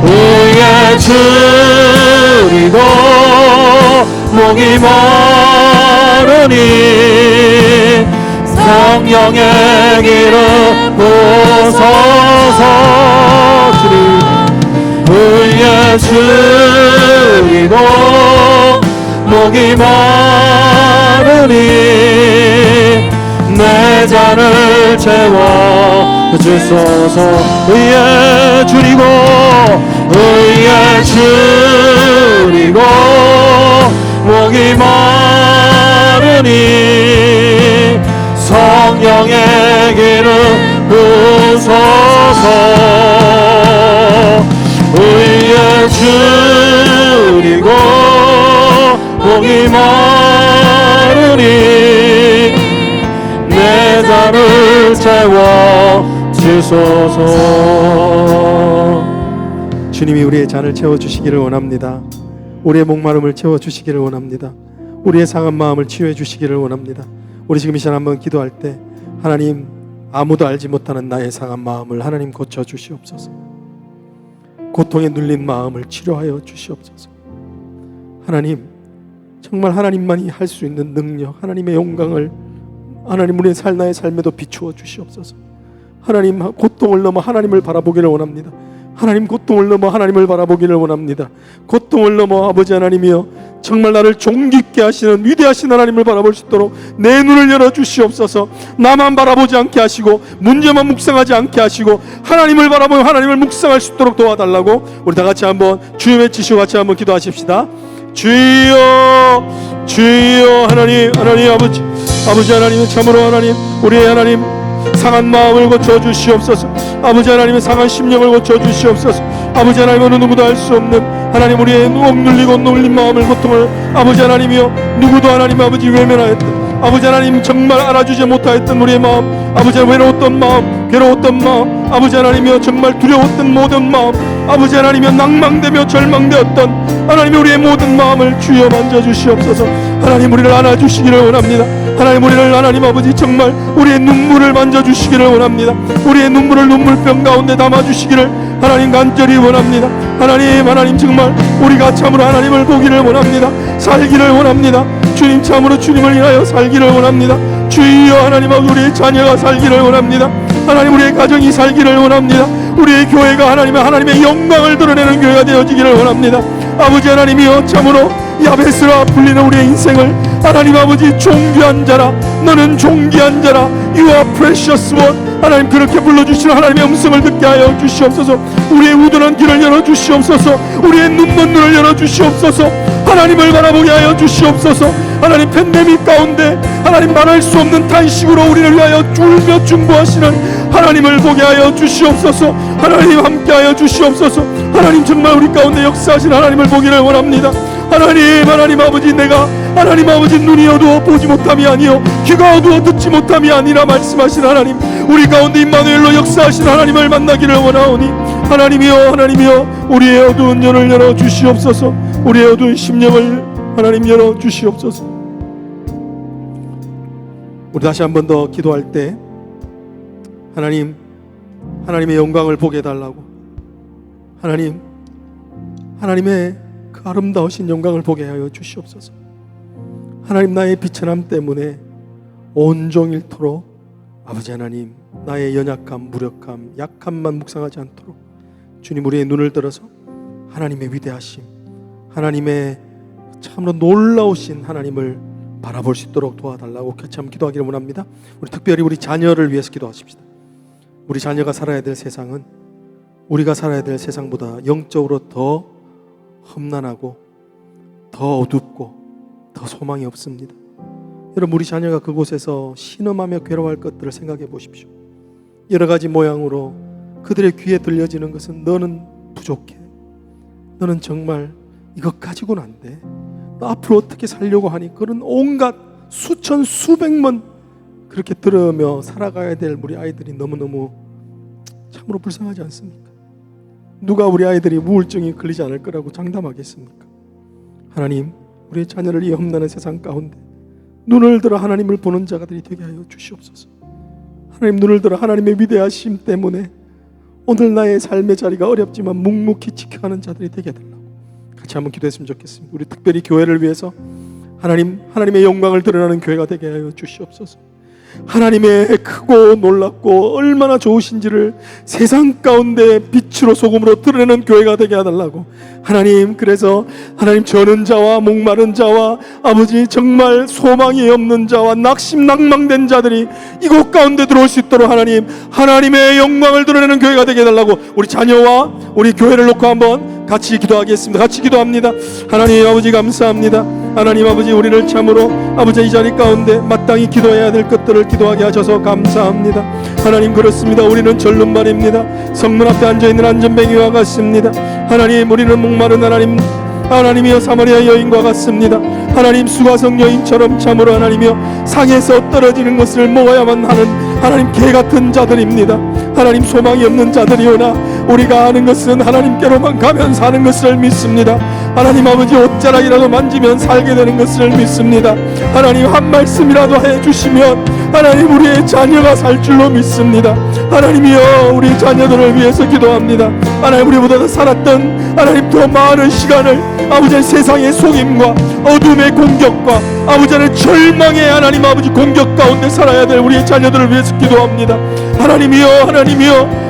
의에 줄이고 목이 마르니 성령의 기름 부소서. 의에 줄이고 목이 마르니 내 잔을 채워 주소서. 의에 줄이고 의에 줄이고 목이 마르니 성령의 기름 부소서. 의에 줄이고 목이 마르니 내 잔을 채워 주소서. 주님이 우리의 잔을 채워주시기를 원합니다. 우리의 목마름을 채워주시기를 원합니다. 우리의 상한 마음을 치유해 주시기를 원합니다. 우리 지금 이 시간 한번 기도할 때 하나님, 아무도 알지 못하는 나의 상한 마음을 하나님 고쳐주시옵소서. 고통에 눌린 마음을 치료하여 주시옵소서. 하나님, 정말 하나님만이 할 수 있는 능력, 하나님의 영광을 하나님 우리의 나의 삶에도 비추어 주시옵소서. 하나님, 고통을 넘어 하나님을 바라보기를 원합니다. 하나님, 고통을 넘어 하나님을 바라보기를 원합니다. 고통을 넘어 아버지 하나님이여 정말 나를 존귀케 하시는 위대하신 하나님을 바라볼 수 있도록 내 눈을 열어 주시옵소서. 나만 바라보지 않게 하시고 문제만 묵상하지 않게 하시고 하나님을 바라보며 하나님을 묵상할 수 있도록 도와달라고 우리 다 같이 한번 주여 외치시고 같이 한번 기도하십시다. 주여, 주여. 하나님, 하나님 아버지, 아버지 하나님, 참으로 하나님, 우리의 하나님 상한 마음을 고쳐 주시옵소서. 아버지 하나님의 상한 심령을 고쳐 주시옵소서. 아버지 하나님, 어느 누구도 알 수 없는 하나님 우리의 억눌리고 눌린 마음을, 고통을 아버지 하나님이여 누구도 하나님 아버지 외면하였던, 아버지 하나님 정말 알아주지 못하였던 우리의 마음, 아버지 하나님 외로웠던 마음, 괴로웠던 마음, 아버지 하나님이여 정말 두려웠던 모든 마음, 아버지 하나님이여 낭망되며 절망되었던 하나님 우리의 모든 마음을 주여 만져주시옵소서. 하나님 우리를 안아주시기를 원합니다. 하나님 우리를 하나님 아버지 정말 우리의 눈물을 만져주시기를 원합니다. 우리의 눈물을 눈물병 가운데 담아주시기를 하나님 간절히 원합니다. 하나님, 하나님 정말 우리가 참으로 하나님을 보기를 원합니다. 살기를 원합니다. 주님, 참으로 주님을 위하여 살기를 원합니다. 주여, 하나님 아버지 우리의 자녀가 살기를 원합니다. 하나님 우리의 가정이 살기를 원합니다. 우리의 교회가 하나님의 영광을 드러내는 교회가 되어지기를 원합니다. 아버지 하나님이여 참으로 야베스라 불리는 우리의 인생을 하나님 아버지 존귀한 자라, 너는 존귀한 자라, You are precious one, 하나님 그렇게 불러주시는 하나님의 음성을 듣게 하여 주시옵소서. 우리의 우둔한 길을 열어주시옵소서. 우리의 눈먼 눈을 열어주시옵소서. 하나님을 바라보게 하여 주시옵소서. 하나님 팬데믹 가운데 하나님 말할 수 없는 탄식으로 우리를 위하여 울며 중보하시는 하나님을 보게 하여 주시옵소서. 하나님 함께하여 주시옵소서. 하나님 정말 우리 가운데 역사하신 하나님을 보기를 원합니다. 하나님, 하나님 아버지, 내가 하나님 아버지 눈이 어두워 보지 못함이 아니요 귀가 어두워 듣지 못함이 아니라 말씀하신 하나님, 우리 가운데 임마누엘로 역사하신 하나님을 만나기를 원하오니 하나님이여, 하나님이여 우리의 어두운 눈을 열어 주시옵소서. 우리의 어두운 심령을 하나님 열어 주시옵소서. 우리 다시 한 번 더 기도할 때 하나님, 하나님의 영광을 보게 해달라고, 하나님, 하나님의 그 아름다우신 영광을 보게 하여 주시옵소서. 하나님, 나의 비천함 때문에 온종일토록 아버지 하나님 나의 연약함, 무력함, 약함만 묵상하지 않도록 주님 우리의 눈을 들어서 하나님의 위대하심, 하나님의 참으로 놀라우신 하나님을 바라볼 수 있도록 도와달라고 같이 한번 기도하기를 원합니다. 우리 특별히 우리 자녀를 위해서 기도하십시다. 우리 자녀가 살아야 될 세상은 우리가 살아야 될 세상보다 영적으로 더 험난하고 더 어둡고 더 소망이 없습니다. 여러분, 우리 자녀가 그곳에서 신음하며 괴로워할 것들을 생각해 보십시오. 여러 가지 모양으로 그들의 귀에 들려지는 것은 너는 부족해, 너는 정말 이것 가지고는 안 돼, 너 앞으로 어떻게 살려고 하니, 그런 온갖 수천 수백만 그렇게 들으며 살아가야 될 우리 아이들이 너무너무 참으로 불쌍하지 않습니까? 누가 우리 아이들이 우울증이 걸리지 않을 거라고 장담하겠습니까? 하나님, 우리의 자녀를 이 험난한 세상 가운데 눈을 들어 하나님을 보는 자들이 되게 하여 주시옵소서. 하나님, 눈을 들어 하나님의 위대하심 때문에 오늘 나의 삶의 자리가 어렵지만 묵묵히 지켜가는 자들이 되게 해달라고 같이 한번 기도했으면 좋겠습니다. 우리 특별히 교회를 위해서 하나님의 영광을 드러나는 교회가 되게 하여 주시옵소서. 하나님의 크고 놀랍고 얼마나 좋으신지를 세상 가운데 빛으로 소금으로 드러내는 교회가 되게 해달라고 하나님, 그래서 하나님 저는 자와 목마른 자와 아버지 정말 소망이 없는 자와 낙심낭망된 자들이 이곳 가운데 들어올 수 있도록 하나님, 하나님의 영광을 드러내는 교회가 되게 해달라고 우리 자녀와 우리 교회를 놓고 한번 같이 기도하겠습니다. 같이 기도합니다. 하나님 아버지 감사합니다. 하나님 아버지, 우리를 참으로 아버지 이 자리 가운데 마땅히 기도해야 될 것들을 기도하게 하셔서 감사합니다. 하나님, 그렇습니다. 우리는 절름발입니다. 성문 앞에 앉아있는 안전뱅이와 같습니다. 하나님, 우리는 목마른 하나님이여 사마리아 여인과 같습니다. 하나님, 수가성 여인처럼 참으로 하나님이여 상에서 떨어지는 것을 먹어야만 하는 하나님 개같은 자들입니다. 하나님, 소망이 없는 자들이오나 우리가 아는 것은 하나님께로만 가면 사는 것을 믿습니다. 하나님 아버지, 옷자락이라도 만지면 살게 되는 것을 믿습니다. 하나님, 한 말씀이라도 해주시면 하나님 우리의 자녀가 살 줄로 믿습니다. 하나님이여, 우리 자녀들을 위해서 기도합니다. 하나님 우리보다 더 살았던 하나님 더 많은 시간을 아버지 세상의 속임과 어둠의 공격과 아버지 하나님 절망의 하나님 아버지 공격 가운데 살아야 될 우리의 자녀들을 위해서 기도합니다. 하나님이여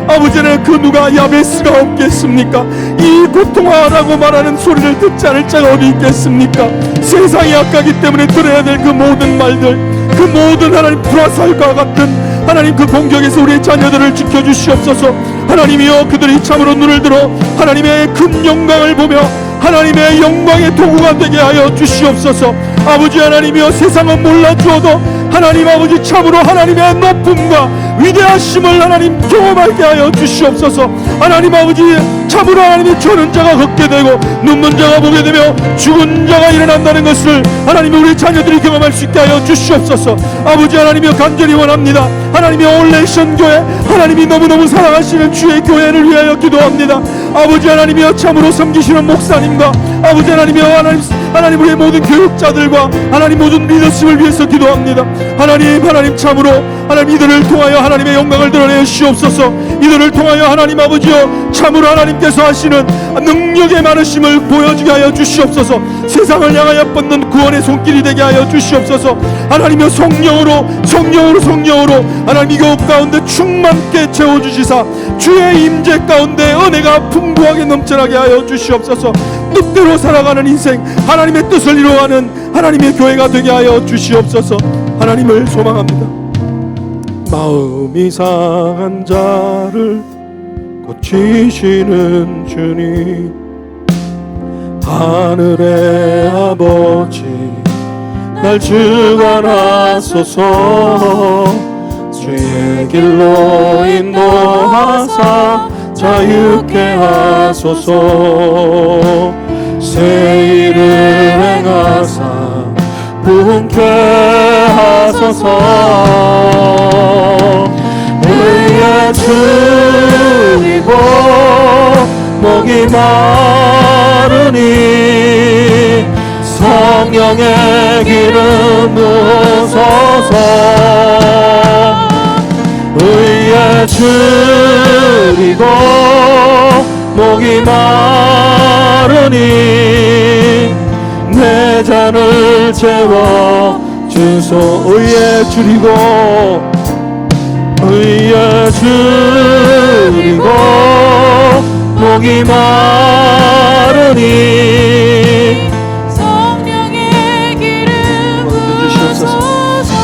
아버지 하나님 그 누가 야베스가 없겠습니까? 이 고통하라고 말하는 소리를 듣지 않을 자가 어디 있겠습니까? 세상이 악하기 때문에 들어야 될 그 모든 말들, 그 모든 하나님 불화살과 같은 하나님 그 공격에서 우리의 자녀들을 지켜주시옵소서. 하나님이여 그들이 참으로 눈을 들어 하나님의 큰 영광을 보며 하나님의 영광의 도구가 되게 하여 주시옵소서. 아버지 하나님이여 세상은 몰라주어도 하나님 아버지 참으로 하나님의 높음과 위대하심을 하나님 경험하게 하여 주시옵소서. 하나님 아버지 참으로 하나님의 저는 자가 걷게 되고 눕는 자가 보게 되며 죽은 자가 일어난다는 것을 하나님 우리 자녀들이 경험할 수 있게 하여 주시옵소서. 아버지 하나님이여 간절히 원합니다. 하나님의 올레이션 교회 하나님이 너무너무 사랑하시는 주의 교회를 위하여 기도합니다. 아버지 하나님이여 참으로 섬기시는 목사님과 아버지 하나님이여 하나님 우리의 모든 교육자들과 하나님 모든 리더십을 위해서 기도합니다. 하나님 참으로 하나님 이들을 통하여 하나님의 영광을 드러내 주시옵소서. 이들을 통하여 하나님 아버지여 참으로 하나님께서 하시는 능력의 많으심을 보여주게 하여 주시옵소서. 세상을 향하여 뻗는 구원의 손길이 되게 하여 주시옵소서. 하나님이여 성령으로 하나님 이 교육 가운데 충만케 채워주시사 주의 임재 가운데 은혜가 풍부하게 넘쳐나게 하여 주시옵소서. 뜻대로 살아가는 인생 하나님의 뜻을 이루어가는 하나님의 교회가 되게 하여 주시옵소서. 하나님을 소망합니다. 마음이 상한 자를 고치시는 주님, 하늘의 아버지 날 주관하소서. 주의 길로 인도하사 자유케 하소서. 새 일을 행하사 부흥케 하소서. 의에 줄이고 목이 마르니 성령의 기름 부으소서. 의에 줄이고 목이 마르니 내 잔을 채워 주소. 의에 줄이고 목이 마르니 성령의 기름 주시옵소서.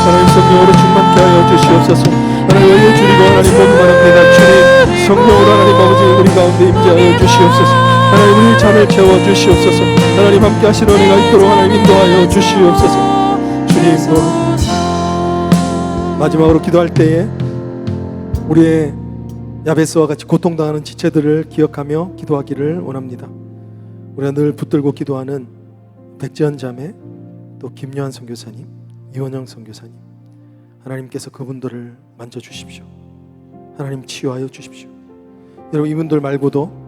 하나님 성령으로 충만케 하여 주시옵소서. 하나님 의에 줄이고 하나님 목이 마릅니다. 주님 성령으로 하나님 아버지 우리 가운데 임재하여 주시옵소서. 하나님 우리 잔을 채워 주시옵소서. 하나님 함께 하시는 은혜가 있도록 하나님 인도하여 주시옵소서. 주님 마지막으로 기도할 때에 우리의 야베스와 같이 고통당하는 지체들을 기억하며 기도하기를 원합니다. 우리가 늘 붙들고 기도하는 백지연 자매, 또 김요한 선교사님, 이원영 선교사님, 하나님께서 그분들을 만져주십시오. 하나님 치유하여 주십시오. 여러분 이분들 말고도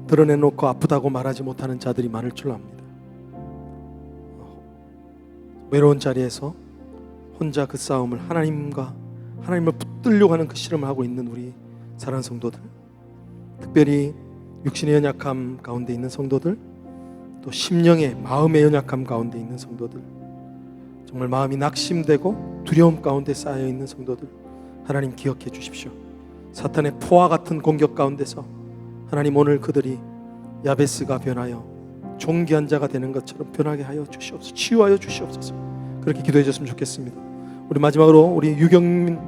드러내놓고 아프다고 말하지 못하는 자들이 많을 줄 압니다. 외로운 자리에서 혼자 그 싸움을 하나님을 붙들려고 하는 그 실험을 하고 있는 우리 사랑하는 성도들, 특별히 육신의 연약함 가운데 있는 성도들, 또 심령의 마음의 연약함 가운데 있는 성도들, 정말 마음이 낙심되고 두려움 가운데 쌓여 있는 성도들, 하나님 기억해 주십시오. 사탄의 포화 같은 공격 가운데서 하나님 오늘 그들이 야베스가 변하여 존귀한 자가 되는 것처럼 변하게 하여 주시옵소서. 치유하여 주시옵소서. 그렇게 기도해 줬으면 좋겠습니다. 우리 마지막으로 우리 유경민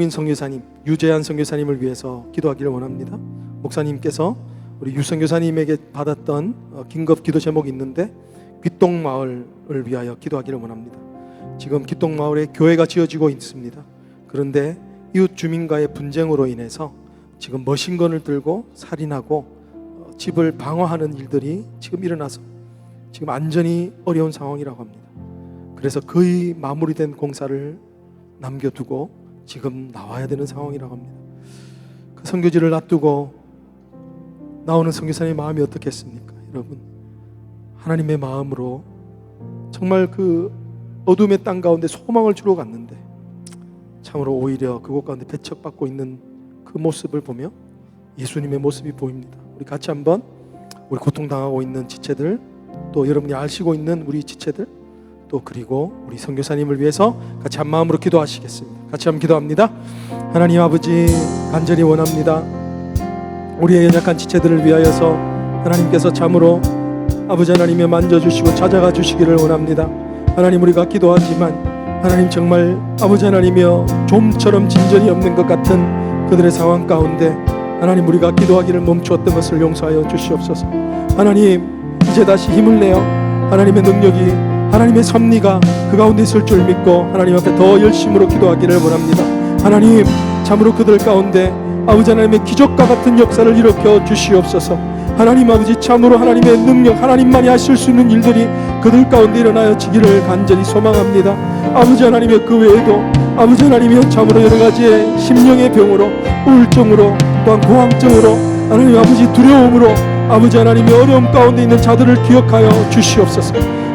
선교사님, 유재한 선교사님을 위해서 기도하기를 원합니다. 목사님께서 우리 유 선교사님에게 받았던 긴급 기도 제목이 있는데 귀똥마을을 위하여 기도하기를 원합니다. 지금 귀똥마을에 교회가 지어지고 있습니다. 그런데 이웃 주민과의 분쟁으로 인해서 지금 머신건을 들고 살인하고 집을 방어하는 일들이 지금 일어나서 지금 안전이 어려운 상황이라고 합니다. 그래서 거의 마무리된 공사를 남겨두고 지금 나와야 되는 상황이라고 합니다. 그 선교지를 놔두고 나오는 선교사님의 마음이 어떻겠습니까? 여러분, 하나님의 마음으로 정말 그 어둠의 땅 가운데 소망을 주러 갔는데 참으로 오히려 그곳 가운데 배척받고 있는 그 모습을 보며 예수님의 모습이 보입니다. 우리 같이 한번 우리 고통당하고 있는 지체들, 또 여러분이 아시고 있는 우리 지체들, 또 그리고 우리 선교사님을 위해서 같이 한 마음으로 기도하시겠습니다. 같이 한번 기도합니다. 하나님 아버지, 간절히 원합니다. 우리의 연약한 지체들을 위하여서 하나님께서 참으로 아버지 하나님의 만져주시고 찾아가 주시기를 원합니다. 하나님, 우리가 기도하지만 하나님 정말 아버지 하나님이여 좀처럼 진전이 없는 것 같은 그들의 상황 가운데 하나님, 우리가 기도하기를 멈추었던 것을 용서하여 주시옵소서. 하나님, 이제 다시 힘을 내어 하나님의 능력이, 하나님의 섭리가 그 가운데 있을 줄 믿고 하나님 앞에 더 열심으로 기도하기를 원합니다. 하나님, 참으로 그들 가운데 아버지 하나님의 기적과 같은 역사를 일으켜 주시옵소서. 하나님 아버지, 참으로 하나님의 능력, 하나님만이 하실 수 있는 일들이 그들 가운데 일어나여 지기를 간절히 소망합니다. 아버지 하나님의 그 외에도 아버지 하나님이여 참으로 여러 가지의 심령의 병으로, 우울증으로, 또한 공황증으로, 하나님 아버지 두려움으로 아버지 하나님의 어려움 가운데 있는 자들을 기억하여 주시옵소서.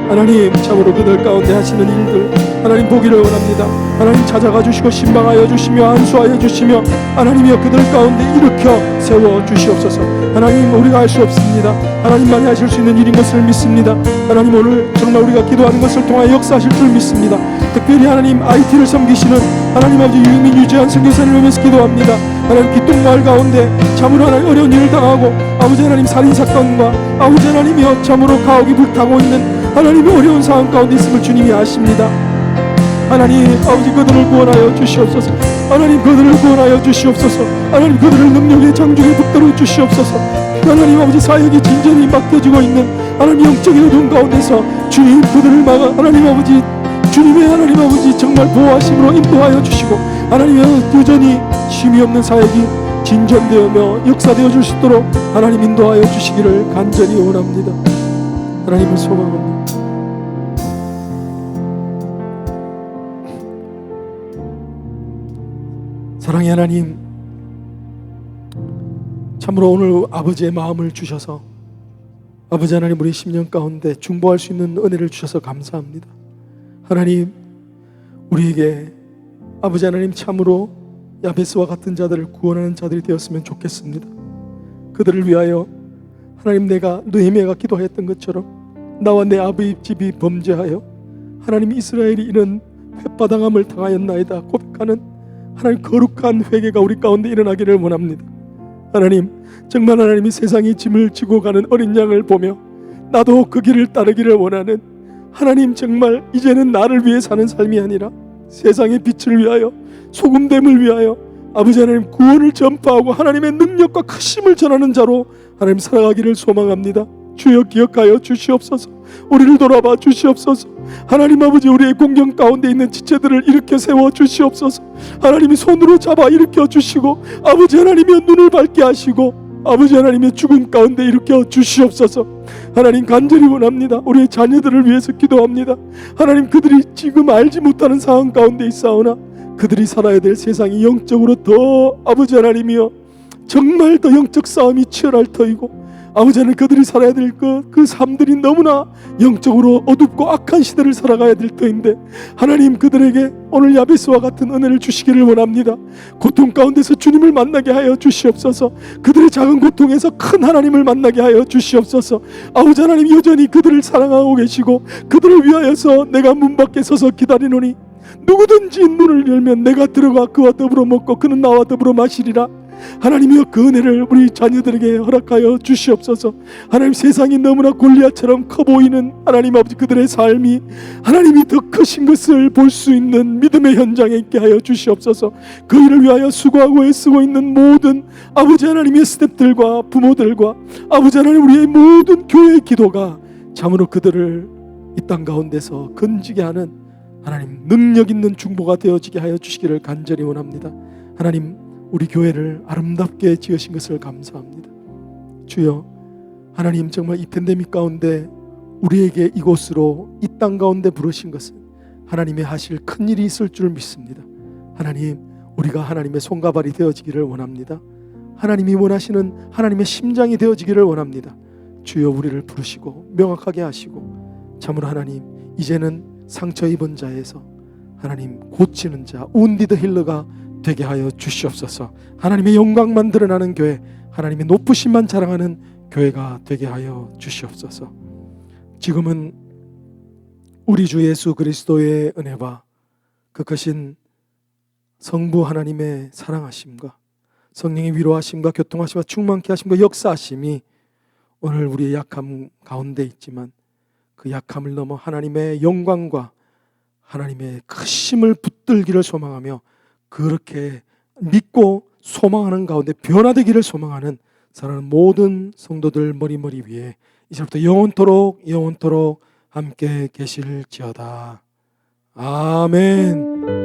하나님, 참으로 그들 가운데 하시는 일들 하나님 보기를 원합니다. 하나님 찾아가 주시고 신방하여 주시며 안수하여 주시며 하나님이여 그들 가운데 일으켜 세워 주시옵소서. 하나님, 우리가 할 수 없습니다. 하나님만이 하실 수 있는 일인 것을 믿습니다. 하나님, 오늘 정말 우리가 기도하는 것을 통하여 역사하실 줄 믿습니다. 특별히 하나님 IT를 섬기시는 하나님 아버지 유익민 유재한 선교사님을 위해서 기도합니다. 하나님, 기똥마을 가운데 참으로 하나님 어려운 일을 당하고 아버지 하나님 살인사건과 아버지 하나님이여 참으로 가옥이 불타고 있는 하나님의 어려운 상황 가운데 있음을 주님이 아십니다. 하나님 아버지, 그들을 구원하여 주시옵소서. 하나님, 그들을 구원하여 주시옵소서. 하나님, 그들을 능력의 장중에 붙들어 주시옵소서. 하나님 아버지, 사역이 진전이 맡겨지고 있는 하나님 영적인 어두운 가운데서 주님 그들을 막아 하나님 아버지, 주님의 하나님 아버지 정말 보호하심으로 인도하여 주시고 하나님 여전히 쉼이 없는 사역이 진전되어며 역사되어 줄 수 있도록 하나님 인도하여 주시기를 간절히 원합니다. 하나님을 소망합니다. 사랑의 하나님, 참으로 오늘 아버지의 마음을 주셔서 아버지 하나님 우리 심령 가운데 중보할 수 있는 은혜를 주셔서 감사합니다. 하나님, 우리에게 아버지 하나님 참으로 야베스와 같은 자들을 구원하는 자들이 되었으면 좋겠습니다. 그들을 위하여 하나님, 내가 느헤미야가 기도했던 것처럼 나와 내 아버지 집이 범죄하여 하나님 이스라엘이 이런 횟바당함을 당하였나이다 고백하는 하나님 거룩한 회개가 우리 가운데 일어나기를 원합니다. 하나님, 정말 하나님이 세상의 짐을 지고 가는 어린 양을 보며 나도 그 길을 따르기를 원하는 하나님, 정말 이제는 나를 위해 사는 삶이 아니라 세상의 빛을 위하여, 소금됨을 위하여 아버지 하나님 구원을 전파하고 하나님의 능력과 크심을 전하는 자로 하나님 살아가기를 소망합니다. 주여 기억하여 주시옵소서. 우리를 돌아봐 주시옵소서. 하나님 아버지, 우리의 공경 가운데 있는 지체들을 일으켜 세워 주시옵소서. 하나님이 손으로 잡아 일으켜 주시고 아버지 하나님의 눈을 밝게 하시고 아버지 하나님의 죽음 가운데 일으켜 주시옵소서. 하나님, 간절히 원합니다. 우리의 자녀들을 위해서 기도합니다. 하나님, 그들이 지금 알지 못하는 상황 가운데 있사오나 그들이 살아야 될 세상이 영적으로 더 아버지 하나님이여 정말 더 영적 싸움이 치열할 터이고 아버지 하나님, 그들이 살아야 될 그 삶들이 너무나 영적으로 어둡고 악한 시대를 살아가야 될 터인데 하나님, 그들에게 오늘 야베스와 같은 은혜를 주시기를 원합니다. 고통 가운데서 주님을 만나게 하여 주시옵소서. 그들의 작은 고통에서 큰 하나님을 만나게 하여 주시옵소서. 아버지 하나님, 여전히 그들을 사랑하고 계시고 그들을 위하여서 내가 문 밖에 서서 기다리노니 누구든지 문을 열면 내가 들어가 그와 더불어 먹고 그는 나와 더불어 마시리라. 하나님이여, 그 은혜를 우리 자녀들에게 허락하여 주시옵소서. 하나님, 세상이 너무나 골리앗처럼 커 보이는 하나님 아버지 그들의 삶이 하나님이 더 크신 것을 볼 수 있는 믿음의 현장에 있게 하여 주시옵소서. 그 일을 위하여 수고하고 애쓰고 있는 모든 아버지 하나님의 스태프들과 부모들과 아버지 하나님 우리의 모든 교회의 기도가 참으로 그들을 이 땅 가운데서 건지게 하는 하나님 능력 있는 중보가 되어지게 하여 주시기를 간절히 원합니다. 하나님, 우리 교회를 아름답게 지으신 것을 감사합니다. 주여, 하나님 정말 이 팬데믹 가운데 우리에게 이곳으로 이 땅 가운데 부르신 것은 하나님의 하실 큰 일이 있을 줄 믿습니다. 하나님, 우리가 하나님의 손과 발이 되어지기를 원합니다. 하나님이 원하시는 하나님의 심장이 되어지기를 원합니다. 주여, 우리를 부르시고 명확하게 하시고 참으로 하나님, 이제는 상처 입은 자에서 하나님 고치는 자, 운디드 힐러가 되게 하여 주시옵소서. 하나님의 영광만 드러나는 교회, 하나님의 높으심만 자랑하는 교회가 되게 하여 주시옵소서. 지금은 우리 주 예수 그리스도의 은혜와 그 크신 성부 하나님의 사랑하심과 성령의 위로하심과 교통하심과 충만케 하심과 역사하심이 오늘 우리의 약함 가운데 있지만 그 약함을 넘어 하나님의 영광과 하나님의 크심을 붙들기를 소망하며 그렇게 믿고 소망하는 가운데 변화되기를 소망하는 사랑하는 모든 성도들 머리 위에 이제부터 영원토록 함께 계실지어다. 아멘.